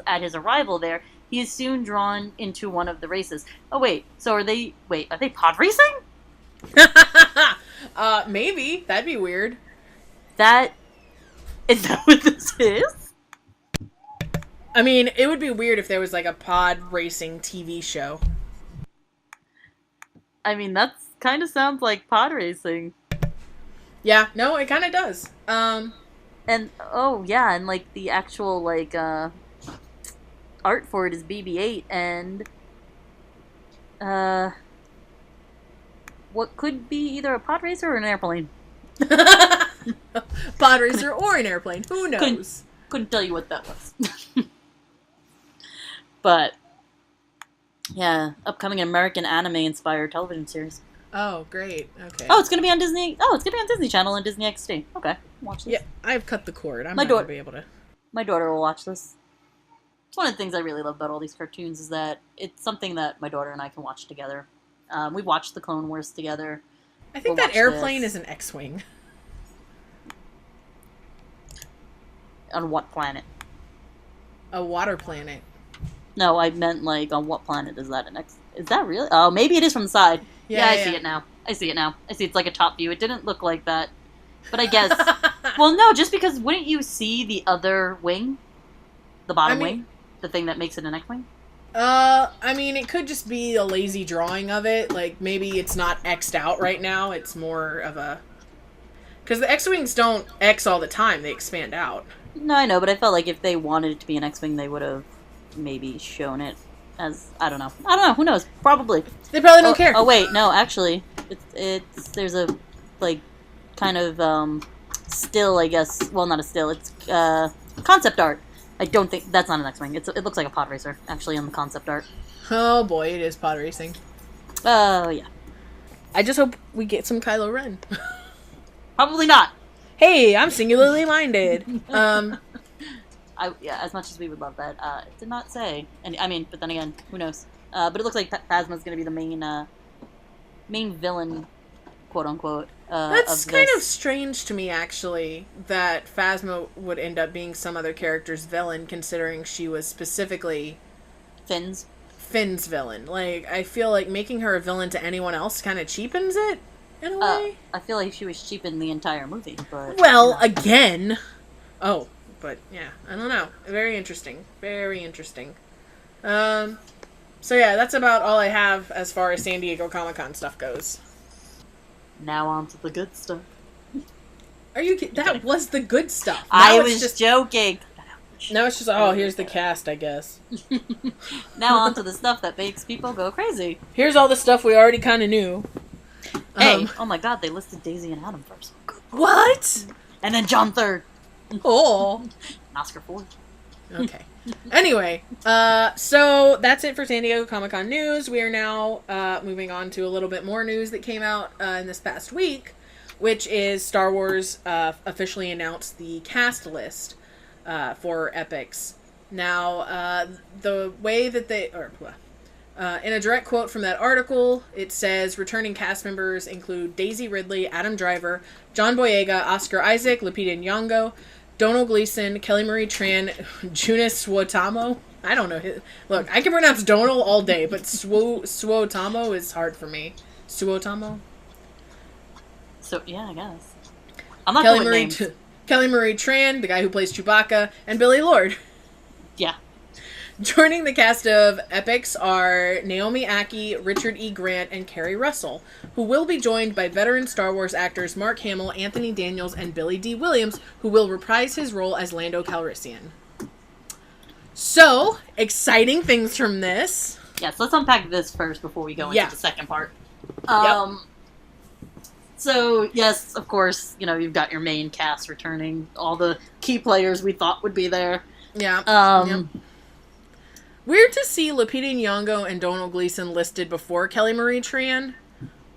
at his arrival there, he is soon drawn into one of the races. Oh wait, so are they pod racing?
Maybe. That'd be weird.
Is that what this is?
I mean, it would be weird if there was like a pod racing TV show.
I mean, that kind of sounds like pod racing.
Yeah, no, it kind of does.
And like the actual like art for it is BB-8 and what could be either a pod racer or an airplane.
Pod racer or an airplane, who knows?
Couldn't tell you what that was. But yeah, upcoming American anime inspired television series.
Oh, great. Okay.
Oh, it's gonna be on Disney. Oh, it's gonna be on Disney Channel and Disney XD. Okay, watch this.
Yeah, I've cut the cord. I'm not gonna be able to.
My daughter will watch this. It's one of the things I really love about all these cartoons is that it's something that my daughter and I can watch together. We watched the Clone Wars together.
I think that airplane is an X-wing.
On what planet?
A water planet.
No, I meant like on what planet is that an X? Is that really? Oh, maybe it is from the side. Yeah, I see it now. I see it's like a top view. It didn't look like that. But I guess... well, no, just because wouldn't you see the other wing? The bottom wing? The thing that makes it an X-wing?
I mean, it could just be a lazy drawing of it. Like, maybe it's not X'd out right now. It's more of a... Because the X-wings don't X all the time. They expand out.
No, I know, but I felt like if they wanted it to be an X-wing, they would have maybe shown it as... I don't know. Who knows? Probably.
They probably don't care.
Oh, wait. No, actually. There's a, like, kind of, still, I guess. Well, not a still. It's, concept art. I don't think... That's not an X-wing. It looks like a pod racer, actually, on the concept art.
Oh, boy. It is pod racing.
Oh, yeah.
I just hope we get some Kylo Ren.
Probably not.
Hey, I'm singularly minded.
As much as we would love that, it did not say. And I mean, but then again, who knows? But it looks like Phasma's going to be the main villain, quote unquote.
That's kind of strange to me, actually, that Phasma would end up being some other character's villain, considering she was specifically
Finn's
villain. Like, I feel like making her a villain to anyone else kind of cheapens it. In a way?
I feel like she was cheaping the entire movie, but...
Well, again. Oh, but yeah, I don't know. Very interesting. Very interesting. So yeah, that's about all I have as far as San Diego Comic-Con stuff goes.
Now on to the good stuff.
Are you kidding? That was the good stuff.
I was just joking.
Now it's just, oh, here's the cast, I guess.
Now on to the stuff that makes people go crazy.
Here's all the stuff we already kind of knew.
Hey, oh my god, they listed Daisy and Adam first.
What?
And then John third.
Oh.
Oscar fourth.
Okay. Anyway, so that's it for San Diego Comic-Con news. We are now moving on to a little bit more news that came out in this past week, which is Star Wars officially announced the cast list for Epics. Now, the way that they... in a direct quote from that article, it says returning cast members include Daisy Ridley, Adam Driver, John Boyega, Oscar Isaac, Lupita Nyong'o, Domhnall Gleeson, Kelly Marie Tran, Joonas Suotamo. I don't know. Look, I can pronounce Domhnall all day, but Suotamo is hard for me. Suotamo?
So, yeah, I guess. I'm not
Kelly
good with
Marie
names.
Kelly Marie Tran, the guy who plays Chewbacca, and Billy Lord.
Yeah.
Joining the cast of Epics are Naomi Ackie, Richard E. Grant, and Kerry Russell, who will be joined by veteran Star Wars actors Mark Hamill, Anthony Daniels, and Billy D. Williams, who will reprise his role as Lando Calrissian. So, exciting things from this.
Yes, let's unpack this first before we go into the second part. So, yes, of course, you've got your main cast returning, all the key players we thought would be there.
Yeah. Weird to see Lupita Nyong'o and Domhnall Gleeson listed before Kelly Marie Tran.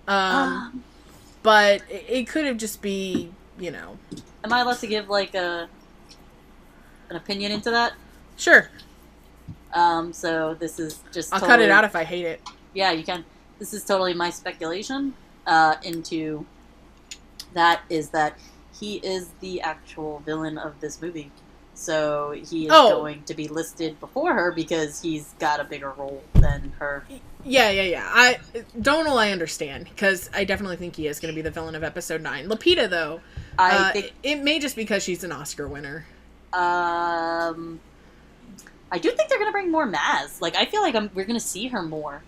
But it could have just be,
Am I allowed to give, an opinion into that?
Sure.
So this is just
I'll cut it out if I hate it.
Yeah, you can. This is totally my speculation into that is that he is the actual villain of this movie. So he is going to be listed before her because he's got a bigger role than her.
Yeah. Domhnall, I understand, because I definitely think he is going to be the villain of Episode 9. Lupita, though, I think it may just because she's an Oscar winner.
I do think they're going to bring more Maz. I feel like we're going to see her more.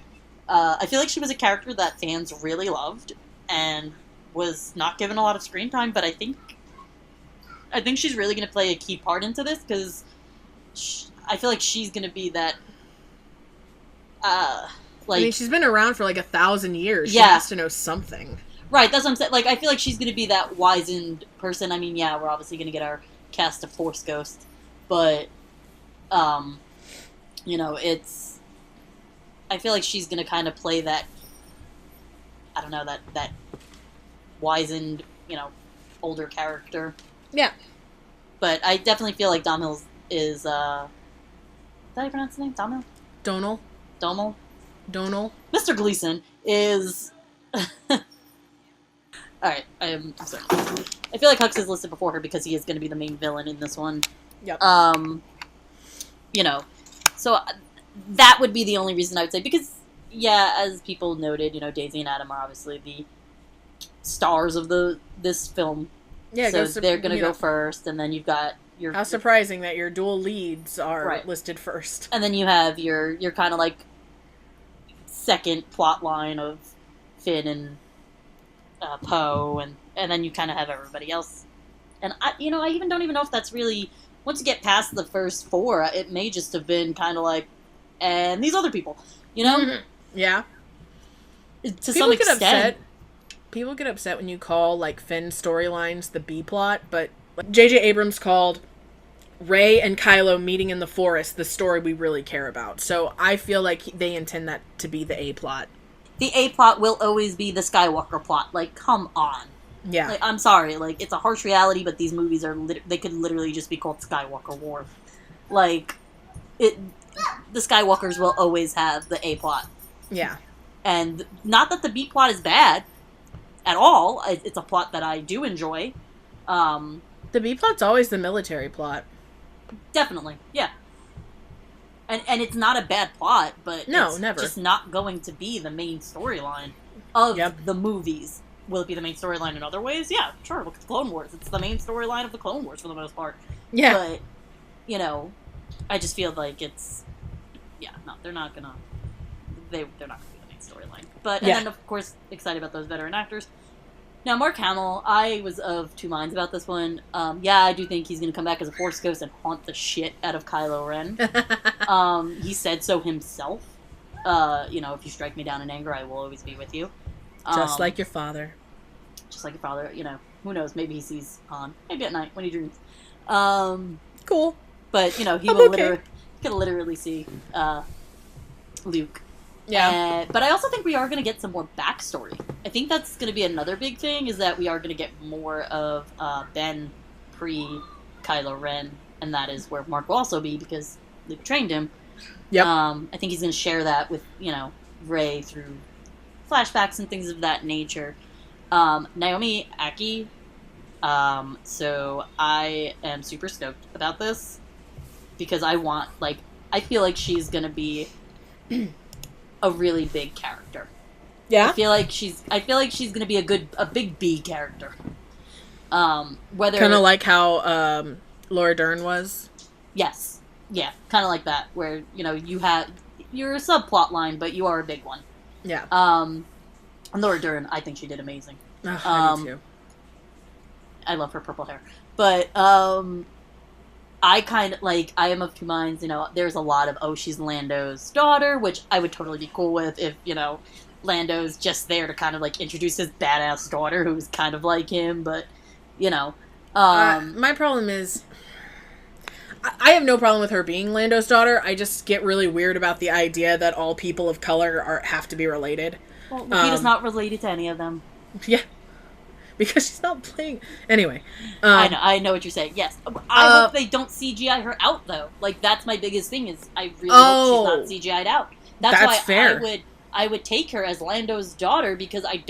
I feel like she was a character that fans really loved and was not given a lot of screen time, but I think she's really going to play a key part into this because I feel like she's going to be that.
She's been around for 1,000 years.
Yeah.
She has to know something.
Right, that's what I'm saying. I feel like she's going to be that wizened person. I mean, yeah, we're obviously going to get our cast of Force Ghost, but, it's. I feel like she's going to kind of play that. I don't know, that wizened, older character.
Yeah.
But I definitely feel like Domhnall is, did I pronounce his name? Domhnall?
Domhnall.
Mr. Gleeson is... Alright, I'm sorry. I feel like Hux is listed before her because he is going to be the main villain in this one.
Yep.
So that would be the only reason I would say, because, yeah, as people noted, Daisy and Adam are obviously the stars of this film. Yeah, so they're going to go first, and then you've got your...
How surprising that your dual leads are listed first.
And then you have your kind of second plot line of Finn and Poe, and then you kind of have everybody else. And I even don't even know if that's really... Once you get past the first four, it may just have been kind of and these other people,
Mm-hmm. Yeah.
To some extent.
People get upset when you call Finn storylines the B plot, but J.J. Abrams called Rey and Kylo meeting in the forest the story we really care about. So I feel like they intend that to be the A plot.
The A plot will always be the Skywalker plot. Come on.
Yeah.
I'm sorry. It's a harsh reality, but these movies are they could literally just be called Skywalker War. The Skywalkers will always have the A plot.
Yeah.
And not that the B plot is bad at all. It's a plot that I do enjoy.
The B plot's always the military plot.
Definitely, yeah. And it's not a bad plot, but it's
never.
Just not going to be the main storyline of the movies. Will it be the main storyline in other ways? Yeah, sure. Look at the Clone Wars. It's the main storyline of the Clone Wars for the most part.
Yeah.
But, I just feel like it's... Yeah, no, they're not gonna... They're not gonna be the main storyline. But, and then, of course, excited about those veteran actors. Now, Mark Hamill, I was of two minds about this one. I do think he's going to come back as a Force Ghost and haunt the shit out of Kylo Ren. He said so himself. If you strike me down in anger, I will always be with you.
Just like your father.
Just like your father, you know, who knows, maybe he sees Han. Maybe at night when he dreams.
Cool.
But, you know, he could literally see Luke.
Yeah.
But I also think we are going to get some more backstory. I think that's going to be another big thing, is that we are going to get more of Ben pre-Kylo Ren, and that is where Mark will also be, because Luke trained him.
Yep.
I think he's going to share that with, you know, Rey through flashbacks and things of that nature. Naomi Aki. So I am super stoked about this, because I feel like she's going to be a really big character.
Yeah.
I feel like she's going to be a big B character. Whether
kind of like how Laura Dern was.
Yes. Yeah, kind of like that, where, you know, you're a subplot line, but you are a big one.
Yeah.
And Laura Dern, I think she did amazing.
Oh, I do too.
I love her purple hair. But I kind of, like, I am of two minds, you know, there's a lot of, she's Lando's daughter, which I would totally be cool with if, you know, Lando's just there to kind of, like, introduce his badass daughter who's kind of like him, but, you know.
My problem is, I have no problem with her being Lando's daughter. I just get really weird about the idea that all people of color have to be related.
Well, Lupita's not related to any of them.
Yeah. Because she's not playing... Anyway.
I know what you're saying. Yes. I hope they don't CGI her out, though. Like, that's my biggest thing, is I really hope she's not CGI'd out. That's why
fair.
I would take her as Lando's daughter, because I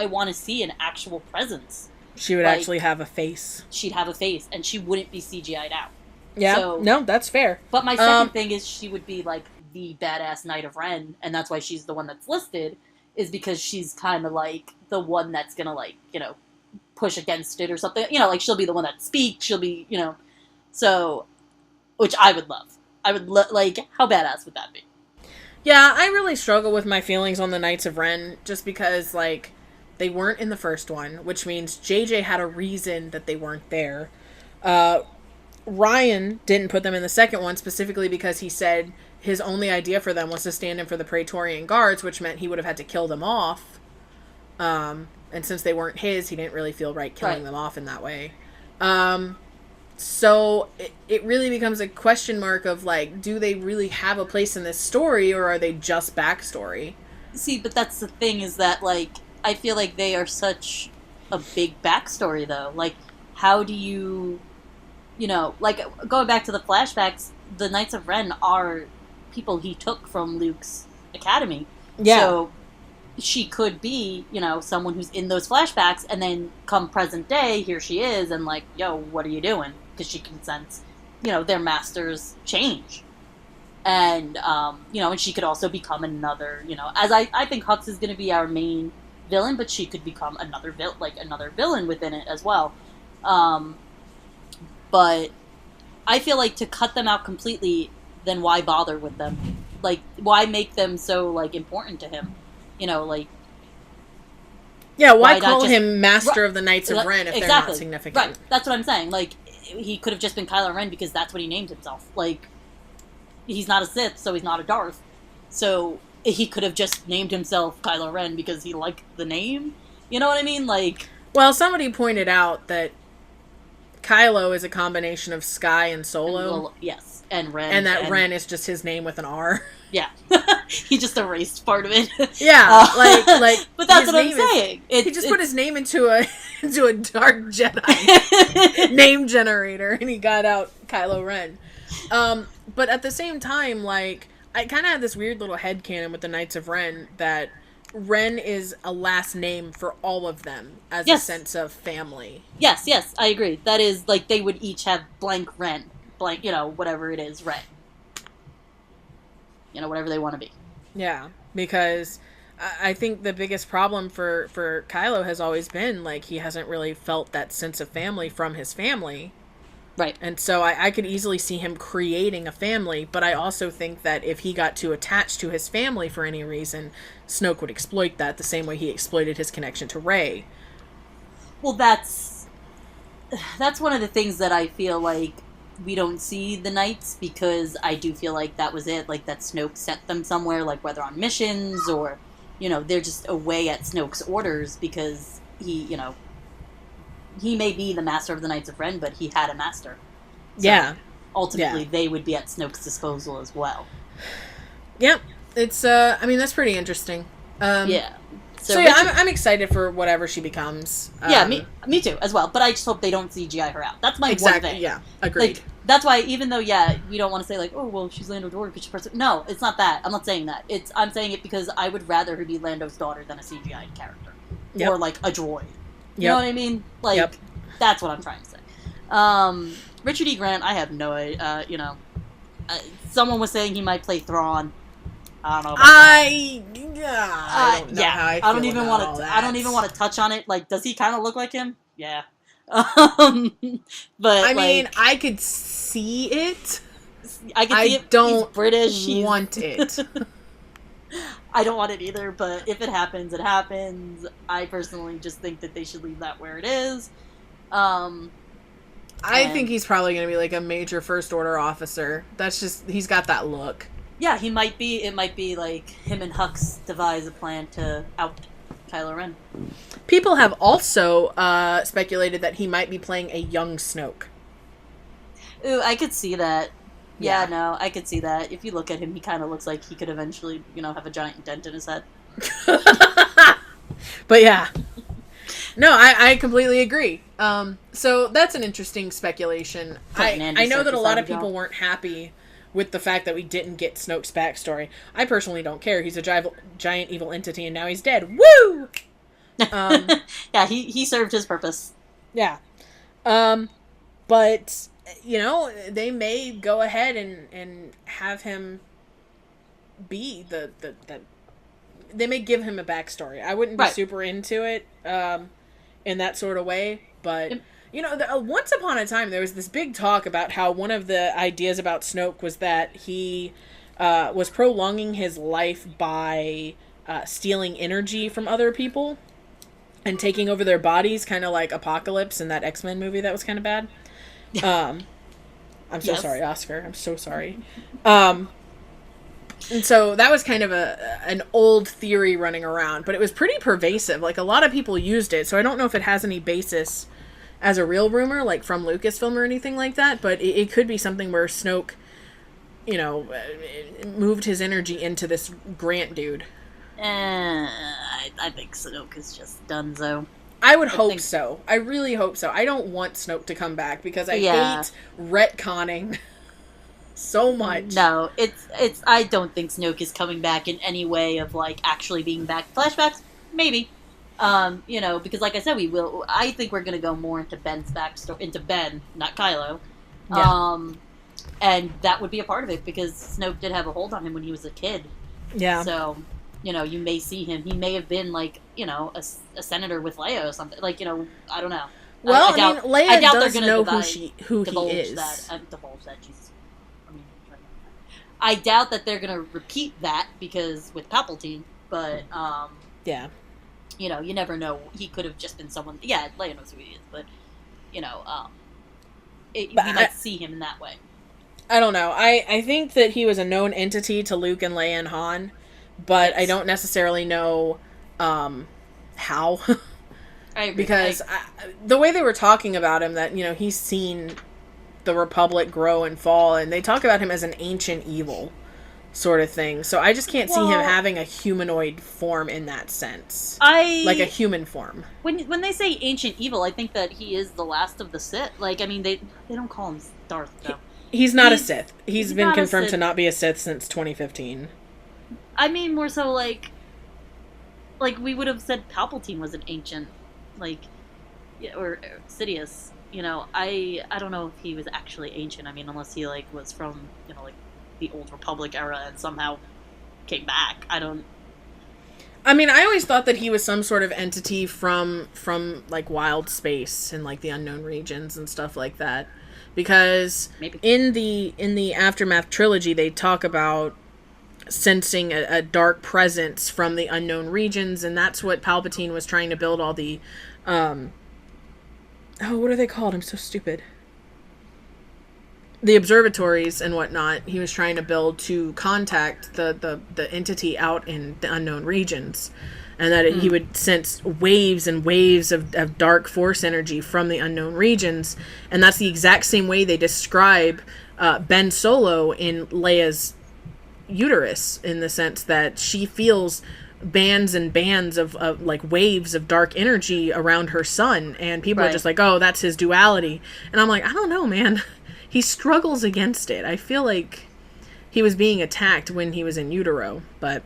want to see an actual presence.
She would actually have a face.
She'd have a face, and she wouldn't be CGI'd out.
Yeah.
So,
no, that's fair.
But my second thing is she would be, like, the badass Knight of Ren, and that's why she's the one that's listed, is because she's kind of, like, the one that's gonna, like, you know, push against it or something. You know, like, she'll be the one that speaks, she'll be, you know, so, which I would love. I would, like, how badass would that be?
Yeah, I really struggle with my feelings on the Knights of Ren, just because, like, they weren't in the first one, which means JJ had a reason that they weren't there. Ryan didn't put them in the second one, specifically because he said his only idea for them was to stand in for the Praetorian Guards, which meant he would have had to kill them off. And since they weren't his, he didn't really feel right killing them off in that way. So it really becomes a question mark of, like, do they really have a place in this story, or are they just backstory?
See, but that's the thing, is that, like, I feel like they are such a big backstory, though. Like, how do you know, like, going back to the flashbacks, the Knights of Ren are people he took from Luke's academy.
Yeah.
So she could be, you know, someone who's in those flashbacks, and then come present day, here she is, and, like, yo, what are you doing? Because she can sense, you know, their master's change. And, you know, and she could also become another, you know, as I think Hux is going to be our main villain, but she could become another villain within it as well. But I feel like to cut them out completely, then why bother with them? Like, why make them so, like, important to him? You know, like...
Yeah, why call him Master of the Knights of Ren if they're not significant?
Right, that's what I'm saying. Like, he could have just been Kylo Ren because that's what he named himself. Like, he's not a Sith, so he's not a Darth. So, he could have just named himself Kylo Ren because he liked the name. You know what I mean? Like...
Well, somebody pointed out that Kylo is a combination of Sky and Solo.
Yes, and Ren.
And that Ren is just his name with an R.
Yeah. He just erased part of it.
Yeah, like.
But that's what I'm saying.
He just put his name into a dark Jedi name generator, and he got out Kylo Ren. But at the same time, like, I kind of had this weird little headcanon with the Knights of Ren that Ren is a last name for all of them as a sense of family.
Yes, I agree. That is, like, they would each have blank Ren. Blank, you know, whatever it is, Ren. You know, whatever they want to be.
Yeah, because I think the biggest problem for Kylo has always been, like, he hasn't really felt that sense of family from his family.
Right.
And so I could easily see him creating a family, but I also think that if he got too attached to his family for any reason, Snoke would exploit that the same way he exploited his connection to Rey.
Well, that's one of the things that I feel like we don't see the Knights, because I do feel like that was it, like that Snoke sent them somewhere, like whether on missions or, they're just away at Snoke's orders because he may be the master of the Knights of Ren, but he had a master. So ultimately, they would be at Snoke's disposal as well.
Yep. It's, that's pretty interesting.
Yeah.
So I'm excited for whatever she becomes.
Yeah, me too, as well. But I just hope they don't CGI her out. That's my one thing.
Yeah, agreed.
Like, that's why, even though, we don't want to say, like, oh, well, she's Lando's daughter because she's person. No, it's not that. I'm not saying that. I'm saying it because I would rather her be Lando's daughter than a CGI character. Yep. Or, like, a droid. You know what I mean? Like, that's what I'm trying to say. Richard E. Grant, I have no idea, someone was saying he might play Thrawn. I don't know. I don't know how I don't even want to touch on it. Like, does he kind of look like him? Yeah. But
I could see it.
I can see it.
Don't
He's British.
Want it.
I don't want it either. But if it happens, it happens. I personally just think that they should leave that where it is.
I think he's probably going to be like a major First Order officer. That's just, he's got that look.
Yeah, he might be. It might be like him and Hux devise a plan to out Kylo Ren.
People have also speculated that he might be playing a young Snoke.
Ooh, I could see that. Yeah, no, I could see that. If you look at him, he kind of looks like he could eventually, have a giant dent in his head.
But yeah. No, I completely agree. So that's an interesting speculation. I know that a lot of people weren't happy with the fact that we didn't get Snoke's backstory. I personally don't care. He's a giant evil entity, and now he's dead. Woo!
Yeah, he served his purpose.
Yeah. But, they may go ahead and have him be the they may give him a backstory. I wouldn't be super into it in that sort of way, but... once upon a time, there was this big talk about how one of the ideas about Snoke was that he was prolonging his life by stealing energy from other people and taking over their bodies, kind of like Apocalypse in that X-Men movie that was kind of bad. I'm so sorry, Oscar. I'm so sorry. And so that was kind of an old theory running around, but it was pretty pervasive. Like, a lot of people used it, so I don't know if it has any basis as a real rumor, like from Lucasfilm or anything like that, but it could be something where Snoke, moved his energy into this Grant dude.
I think Snoke is just donezo.
I would hope so. I really hope so. I don't want Snoke to come back because I hate retconning so much.
No, it's. I don't think Snoke is coming back in any way of like actually being back. Flashbacks, maybe. Because like I said, I think we're gonna go more into Ben's backstory, into Ben, not Kylo. Yeah. And that would be a part of it because Snoke did have a hold on him when he was a kid. Yeah. So, you may see him. He may have been like, a senator with Leia or something. Like, I don't know.
Well, Leia does know who he is.
Divulge that, Jesus. I doubt that they're gonna repeat that because with Palpatine, but
yeah.
You never know. He could have just been someone. Yeah, Leia knows who he is, but we might see him in that way.
I don't know. I think that he was a known entity to Luke and Leia and Han, but I don't necessarily know how.
I agree.
Because the way they were talking about him, that he's seen the Republic grow and fall, and they talk about him as an ancient evil sort of thing. So I just can't see him having a humanoid form in that sense. Like a human form.
When they say ancient evil, I think that he is the last of the Sith. Like, they don't call him Darth, though.
He's not a Sith. He's been confirmed to not be a Sith since 2015.
More so like we would have said Palpatine was an ancient, or Sidious. I don't know if he was actually ancient. Unless he was from the Old Republic era and somehow came back. I
always thought that he was some sort of entity from wild space and the unknown regions and stuff like that. Because maybe in the Aftermath trilogy, they talk about sensing a dark presence from the unknown regions, and that's what Palpatine was trying to build all the what are they called? I'm so stupid. the observatories and whatnot he was trying to build to contact the entity out in the unknown regions, and that he would sense waves and waves of dark force energy from the unknown regions, and that's the exact same way they describe Ben Solo in Leia's uterus, in the sense that she feels bands and bands of like waves of dark energy around her son, and people are just like, oh, that's his duality. And I'm like, I don't know, man. He struggles against it. I feel like he was being attacked when he was in utero, but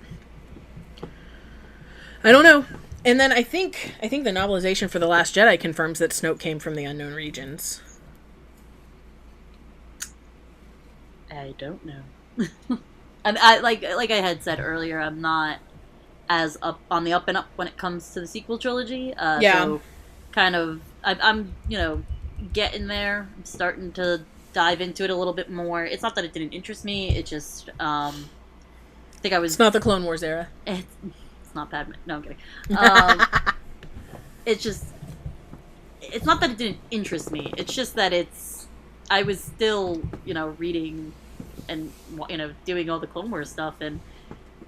I don't know. And then I think the novelization for The Last Jedi confirms that Snoke came from the unknown regions.
I don't know. And I like I had said earlier, I'm not as on the up and up when it comes to the sequel trilogy. So kind of, I'm getting there. I'm starting to dive into it a little bit more. It's not that it didn't interest me. It just, I think I was.
It's not the Clone Wars era.
It's not Padme. No, I'm kidding. It's just, it's not that it didn't interest me. It's just that I was still, reading and doing all the Clone Wars stuff and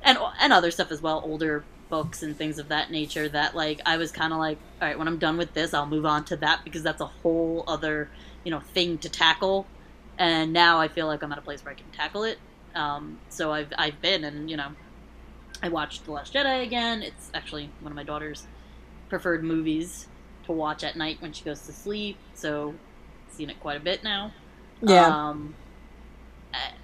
other stuff as well, older books and things of that nature, that like I was kind of like, all right, when I'm done with this, I'll move on to that, because that's a whole other thing to tackle. And now I feel like I'm at a place where I can tackle it. So I've been, and I watched The Last Jedi again. It's actually one of my daughter's preferred movies to watch at night when she goes to sleep, so I've seen it quite a bit now.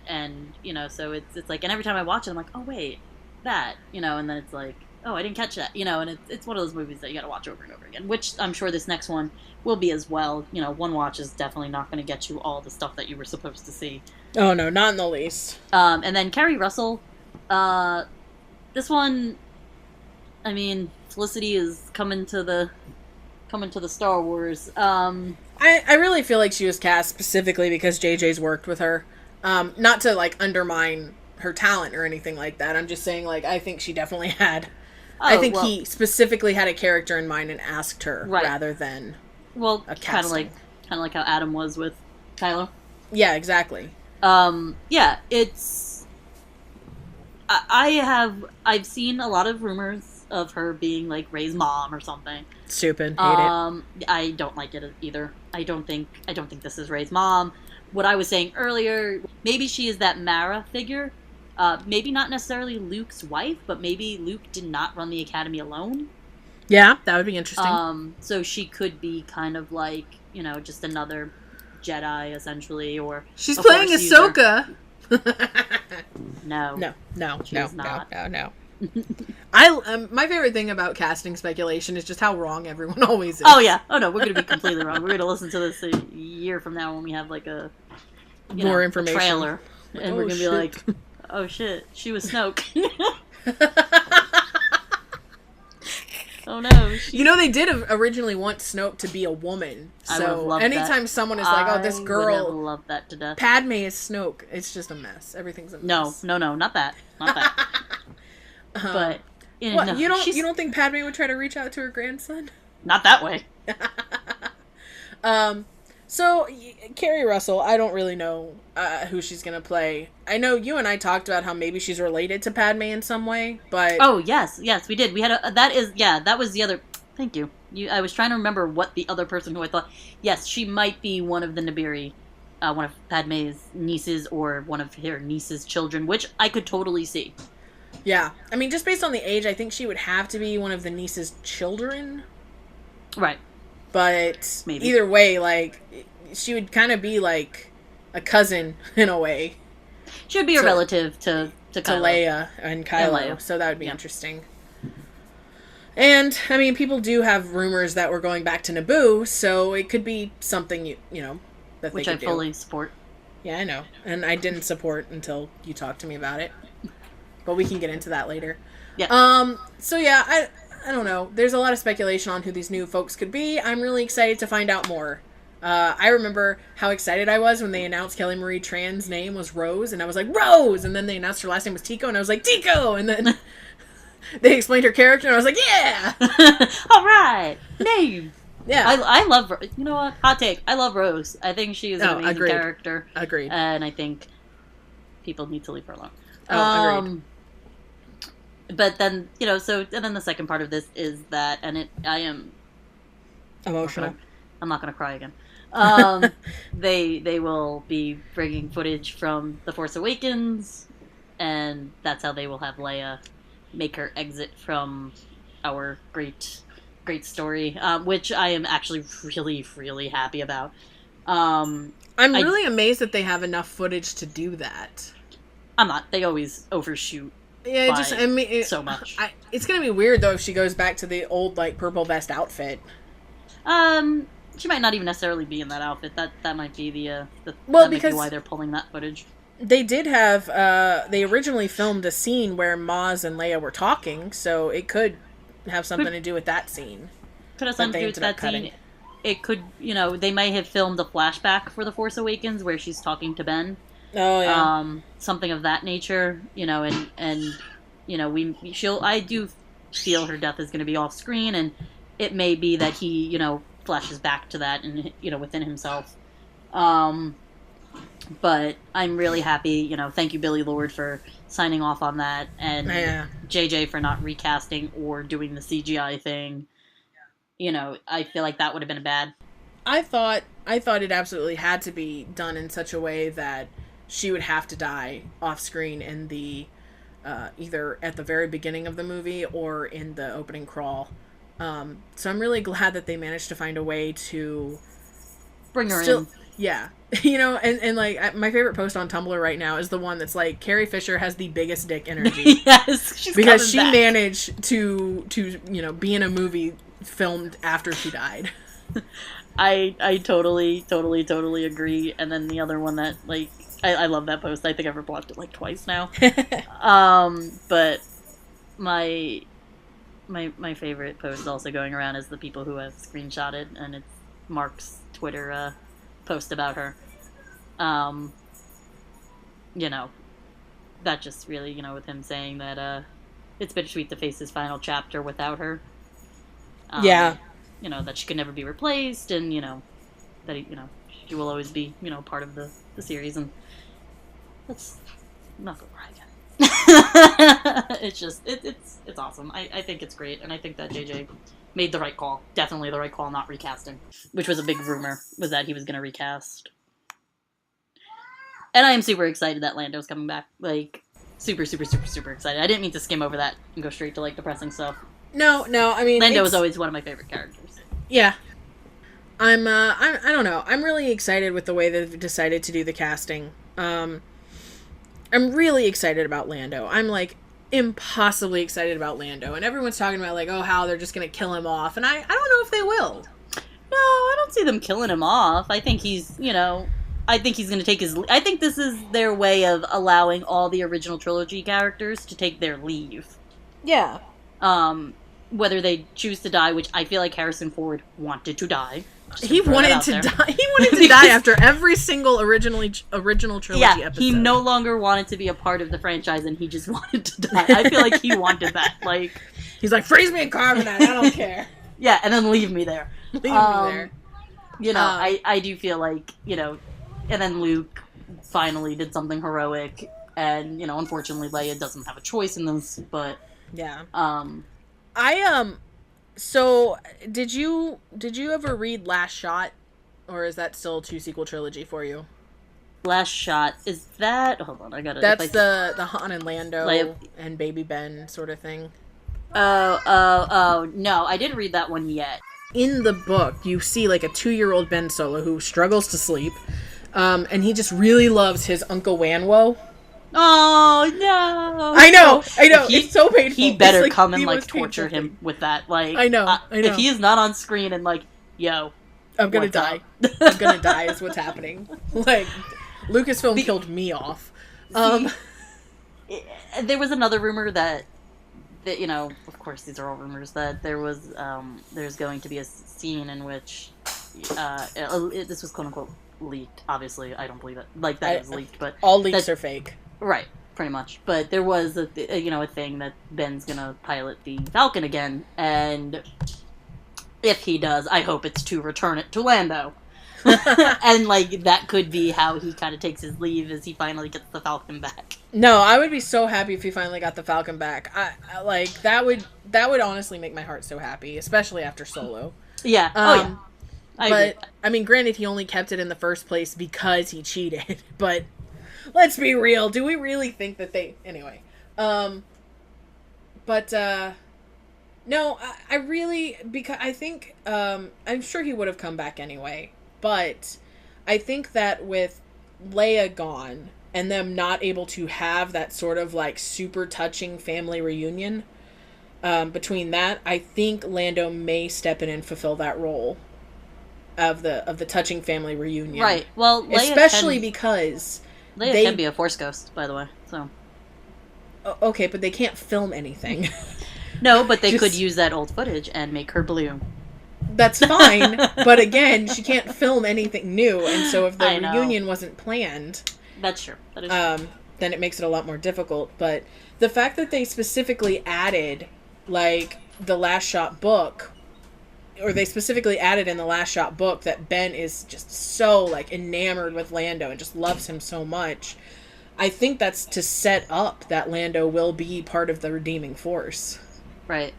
And so it's like, and every time I watch it, I'm like, oh wait, that, and then it's like, oh, I didn't catch that, and it's one of those movies that you got to watch over and over again, which I'm sure this next one will be as well. One watch is definitely not going to get you all the stuff that you were supposed to see. Oh no, not in the least. And then Kerry Russell, this one, I mean, Felicity is coming to the Star Wars.
I really feel like she was cast specifically because JJ's worked with her. Not to like undermine her talent or anything like that. I'm just saying, like, I think she definitely had. I think he specifically had a character in mind and asked her rather than a casting. Kind of like how Adam was with Kylo. Yeah, exactly.
It's. I've seen a lot of rumors of her being like Rey's mom or something.
Stupid. Hate it.
I don't like it either. I don't think this is Rey's mom. What I was saying earlier, maybe she is that Mara figure. Maybe not necessarily Luke's wife, but maybe Luke did not run the academy alone.
Yeah, that would be interesting.
So she could be kind of like, just another Jedi, essentially, or...
She's playing Ahsoka!
No.
No. My favorite thing about casting speculation is just how wrong everyone always is.
Oh, yeah. Oh, no, we're going to be completely wrong. We're going to listen to this a year from now when we have, like,
more information.
Trailer. And we're going to be like, oh, shit, she was Snoke. Oh, no.
They did originally want Snoke to be a woman. So anytime someone is like, oh, this girl...
I would love that to death.
Padme is Snoke. It's just a mess. Everything's a mess.
No, not that. But...
What,
no,
you don't think Padme would try to reach out to her grandson?
Not that way.
So, Kerry Russell, I don't really know who she's going to play. I know you and I talked about how maybe she's related to Padme in some way, but...
Oh, yes, we did. We had that was the other... Thank you. I was trying to remember what the other person who I thought... Yes, she might be one of the Nibiri, one of Padme's nieces, or one of her niece's children, which I could totally see.
Yeah. I mean, just based on the age, I think she would have to be one of the niece's children.
Right.
But
maybe.
Either way, like, she would kind of be like a cousin in a way.
She would be a relative to
Leia and Kylo, so that would be interesting. And, I mean, people do have rumors that we're going back to Naboo, so it could be something, that they could do.
Which I fully support.
Yeah, I know. And I didn't support until you talked to me about it. But we can get into that later.
Yeah.
So yeah, I don't know. There's a lot of speculation on who these new folks could be. I'm really excited to find out more. I remember how excited I was when they announced Kelly Marie Tran's name was Rose, and I was like, Rose! And then they announced her last name was Tico, and I was like, Tico! And then they explained her character, and I was like, yeah!
All right! Name!
Yeah.
I love, you know what? Hot take. I love Rose. I think she is an amazing
agreed.
character.
Agreed.
And I think people need to leave her alone.
Agreed.
But then, you know, and then the second part of this is that, and I am
emotional.
I'm not going to cry again. They will be bringing footage from The Force Awakens, and that's how they will have Leia make her exit from our great story, which I am actually really, really happy about. I'm
really amazed that they have enough footage to do that.
I'm not. They always overshoot.
Yeah,
so much.
It's gonna be weird though if she goes back to the old like purple vest outfit.
She might not even necessarily be in that outfit. That might be because might be why they're pulling that footage.
They did have they originally filmed a scene where Maz and Leia were talking, so it could have something to do with that scene.
Could have something to do with that scene. It could, you know, they might have filmed a flashback for The Force Awakens where she's talking to Ben.
Oh yeah.
Something of that nature, you know, and you know, I do feel her death is going to be off screen, and it may be that he, you know, flashes back to that and, you know, within himself. But I'm really happy, you know, thank you Billy Lord for signing off on that, and JJ for not recasting or doing the CGI thing. You know, I feel like that would have been bad.
I thought it absolutely had to be done in such a way that she would have to die off screen in the either at the very beginning of the movie or in the opening crawl. So I'm really glad that they managed to find a way to
bring her in.
Yeah. You know, and like my favorite post on Tumblr right now is the one that's like Carrie Fisher has the biggest dick energy.
Yes,
because she managed to you know be in a movie filmed after she died.
I totally agree. And then the other one that like I love that post. I think I've reblogged it like twice now. But my favorite post also going around is the people who have screenshotted, and it's Mark's Twitter post about her. You know, that just really, you know, with him saying that it's bittersweet to face his final chapter without her.
Yeah.
You know, that she could never be replaced, and, you know, that, you know, she will always be, you know, part of the series, and I'm not gonna cry again. It's just, it's awesome. I think it's great, and I think that JJ made the right call. Definitely the right call, not recasting. Which was a big rumor, was that he was gonna recast. And I am super excited that Lando's coming back. Like, super, super, super, super excited. I didn't mean to skim over that and go straight to, like, depressing stuff.
No, I mean...
Lando is always one of my favorite characters.
Yeah. I don't know. I'm really excited with the way they've decided to do the casting. I'm really excited about Lando. I'm, like, impossibly excited about Lando. And everyone's talking about, like, oh, how they're just gonna kill him off. And I don't know if they will.
No, I don't see them killing him off. I think he's, you know... I think he's going to take his... I think this is their way of allowing all the original trilogy characters to take their leave.
Yeah.
Whether they choose to die, which I feel like Harrison Ford wanted to die.
He wanted to die. He wanted to die after every single original trilogy episode.
He no longer wanted to be a part of the franchise, and he just wanted to die. I feel like he wanted that. Like,
he's like, freeze me in carbonite. I don't care.
Yeah, and then leave me there.
Leave me there.
You know, I do feel like, you know, and then Luke finally did something heroic, and, you know, unfortunately Leia doesn't have a choice in this, but...
Yeah. So, did you ever read Last Shot? Or is that still a 2-sequel trilogy for you?
Last Shot, is that... Hold on, I gotta...
That's the Han and Lando and Baby Ben sort of thing.
Oh, no, I didn't read that one yet.
In the book, you see, like, a 2-year-old Ben Solo who struggles to sleep, and he just really loves his Uncle Wanwo.
Oh, no!
I know! It's so painful.
He better come and, like, torture him with that. Like,
I know.
If he is not on screen and, like, yo...
I'm gonna die. I'm gonna die is what's happening. Like, Lucasfilm killed me off.
There was another rumor that, you know, of course these are all rumors, that there was, there's going to be a scene in which, this was quote-unquote leaked. Obviously, I don't believe it. Like, that is leaked, but...
All leaks are fake.
Right, pretty much. But there was, a thing that Ben's gonna pilot the Falcon again, and if he does, I hope it's to return it to Lando. And, like, that could be how he kind of takes his leave as he finally gets the Falcon back.
No, I would be so happy if he finally got the Falcon back. I like, that would honestly make my heart so happy, especially after Solo.
Yeah. Yeah. I agree.
I mean, granted, he only kept it in the first place because he cheated. But let's be real. Do we really think that they... Anyway. No, I really... Because I think... I'm sure he would have come back anyway. But I think that with Leia gone and them not able to have that sort of, like, super touching family reunion, between that, I think Lando may step in and fulfill that role of the touching family reunion.
Right. Well,
Leia because
Leia can be a Force ghost, by the way. So.
Okay, but they can't film anything.
No, but they could use that old footage and make her blue.
That's fine, but again, she can't film anything new, and so if the reunion wasn't planned...
That's true. That is true.
Then it makes it a lot more difficult. But the fact that they specifically added, like, the Last Shot book, or they specifically added in the Last Shot book that Ben is just so, like, enamored with Lando and just loves him so much, I think that's to set up that Lando will be part of the redeeming force.
Right.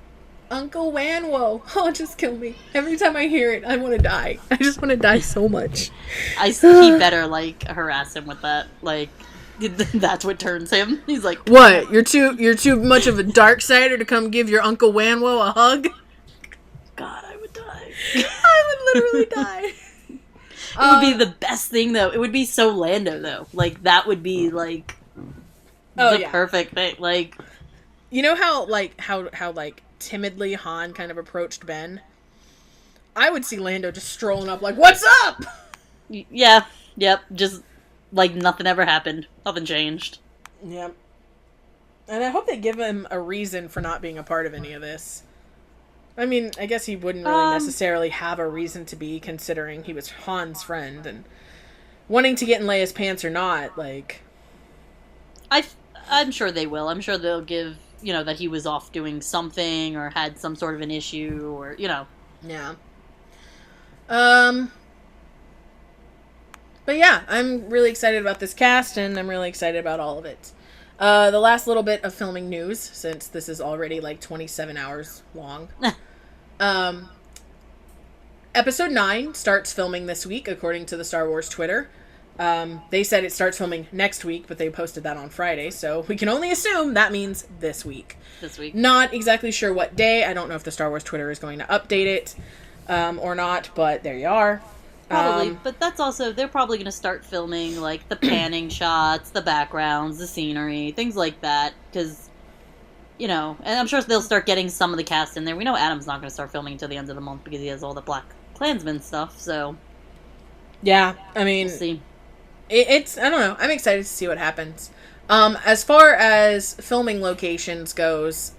Uncle Wanwo. Oh, just kill me. Every time I hear it, I want to die. I just want to die so much.
He better, like, harass him with that. Like, that's what turns him. He's like,
what? You're too much of a dark sider to come give your Uncle Wanwo a hug?
God, I would die.
I would literally die.
It would be the best thing, though. It would be so Lando, though. Like, that would be, like, perfect thing. Like,
you know how timidly Han kind of approached Ben? I would see Lando just strolling up like, what's up?
Yeah. Yep. Just like nothing ever happened. Nothing changed.
Yep. And I hope they give him a reason for not being a part of any of this. I mean, I guess he wouldn't really necessarily have a reason to be, considering he was Han's friend and wanting to get in Leia's pants or not, like...
I'm sure they will. I'm sure they'll give... that he was off doing something or had some sort of an issue or,
Yeah. But yeah, I'm really excited about this cast and I'm really excited about all of it. The last little bit of filming news, since this is already like 27 hours long. Episode 9 starts filming this week, according to the Star Wars Twitter. They said it starts filming next week, but they posted that on Friday, so we can only assume that means this week.
This week.
Not exactly sure what day. I don't know if the Star Wars Twitter is going to update it or not, but there you are.
Probably, but that's also, they're probably going to start filming, like, the panning shots, the backgrounds, the scenery, things like that, because, and I'm sure they'll start getting some of the cast in there. We know Adam's not going to start filming until the end of the month because he has all the Black Klansman stuff, so...
Yeah, I mean...
We'll see.
It's, I don't know, I'm excited to see what happens. As far as filming locations goes,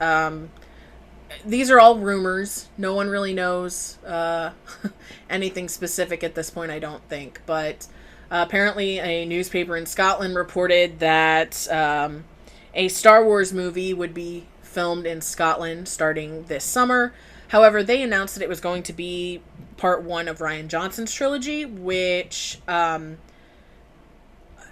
these are all rumors. No one really knows anything specific at this point, I don't think. But apparently a newspaper in Scotland reported that a Star Wars movie would be filmed in Scotland starting this summer. However, they announced that it was going to be part 1 of Rian Johnson's trilogy, which,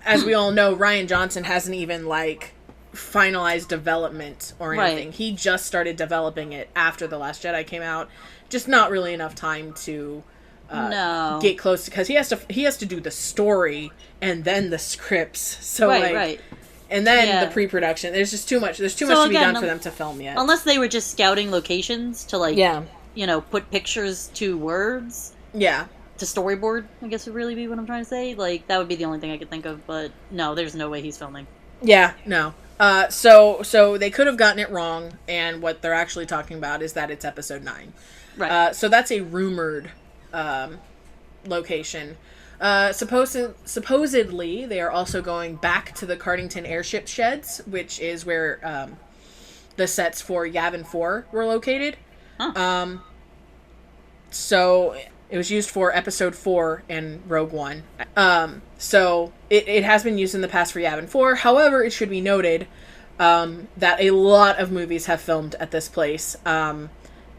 as we all know, Rian Johnson hasn't even, like, finalized development or anything. Right. He just started developing it after The Last Jedi came out. Just not really enough time to get close, because he has to do the story and then the scripts. So right. And then the pre-production. There's just too much. There's too much to be done for them to film yet.
Unless they were just scouting locations to put pictures to words.
Yeah.
To storyboard, I guess would really be what I'm trying to say. Like, that would be the only thing I could think of, but no, there's no way he's filming.
Yeah, no. So they could have gotten it wrong, and what they're actually talking about is that it's episode 9. Right. So that's a rumored location. Supposedly, they are also going back to the Cardington airship sheds, which is where the sets for Yavin 4 were located. Huh. So it was used for episode 4 and Rogue One. So it has been used in the past for Yavin 4. However, it should be noted that a lot of movies have filmed at this place.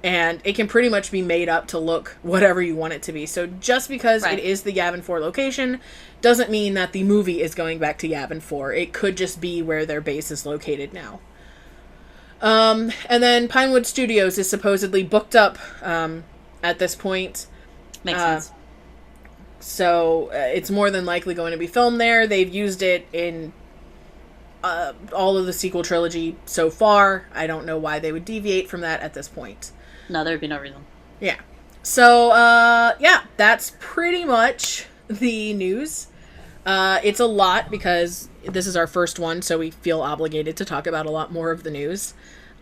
And it can pretty much be made up to look whatever you want it to be. So just because it is the Yavin 4 location doesn't mean that the movie is going back to Yavin 4. It could just be where their base is located now. And then Pinewood Studios is supposedly booked up at this point.
Makes sense.
So it's more than likely going to be filmed there. They've used it in all of the sequel trilogy so far. I don't know why they would deviate from that at this point.
No, there would be no reason.
Yeah. So, that's pretty much the news. It's a lot because this is our first one, so we feel obligated to talk about a lot more of the news.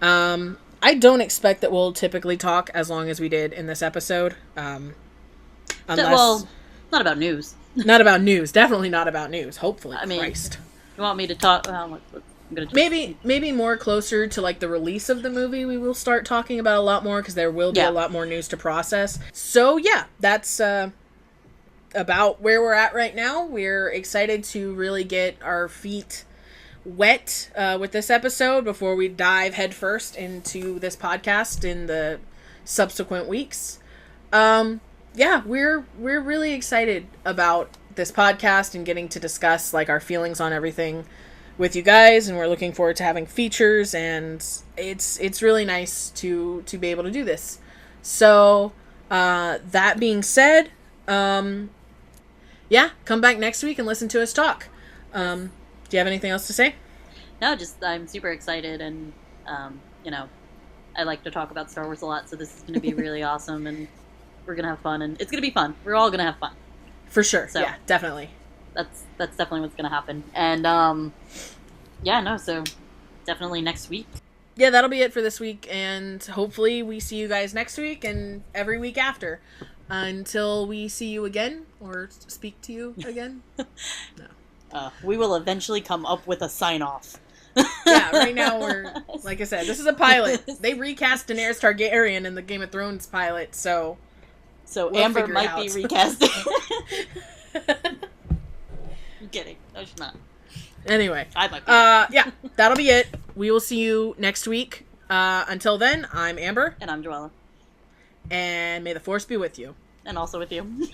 I don't expect that we'll typically talk as long as we did in this episode.
Well, not about news.
Not about news. Definitely not about news. Hopefully.
I mean,
Christ.
You want me to talk? I'm gonna just...
Maybe more closer to like the release of the movie, we will start talking about a lot more because there will be a lot more news to process. So yeah, that's about where we're at right now. We're excited to really get our feet wet with this episode before we dive headfirst into this podcast in the subsequent weeks. Yeah, we're really excited about this podcast and getting to discuss like our feelings on everything with you guys, and we're looking forward to having features, and it's really nice to be able to do this. So that being said, come back next week and listen to us talk. Do you have anything else to say?
No, just I'm super excited, and I like to talk about Star Wars a lot, so this is going to be really awesome, and we're going to have fun, and it's going to be fun. We're all going to have fun.
For sure.
So,
yeah, definitely.
That's definitely what's going to happen. And, so definitely next week.
Yeah, that'll be it for this week, and hopefully we see you guys next week and every week after. Until we see you again, or speak to you again. No.
We will eventually come up with a sign-off.
Yeah, right now we're, like I said, this is a pilot. They recast Daenerys Targaryen in the Game of Thrones pilot, so we'll
Amber might be recasting. I'm kidding. No, she's not.
Anyway.
I might be.
Yeah, that'll be it. We will see you next week. Until then, I'm Amber.
And I'm Joella.
And may the Force be with you.
And also with you.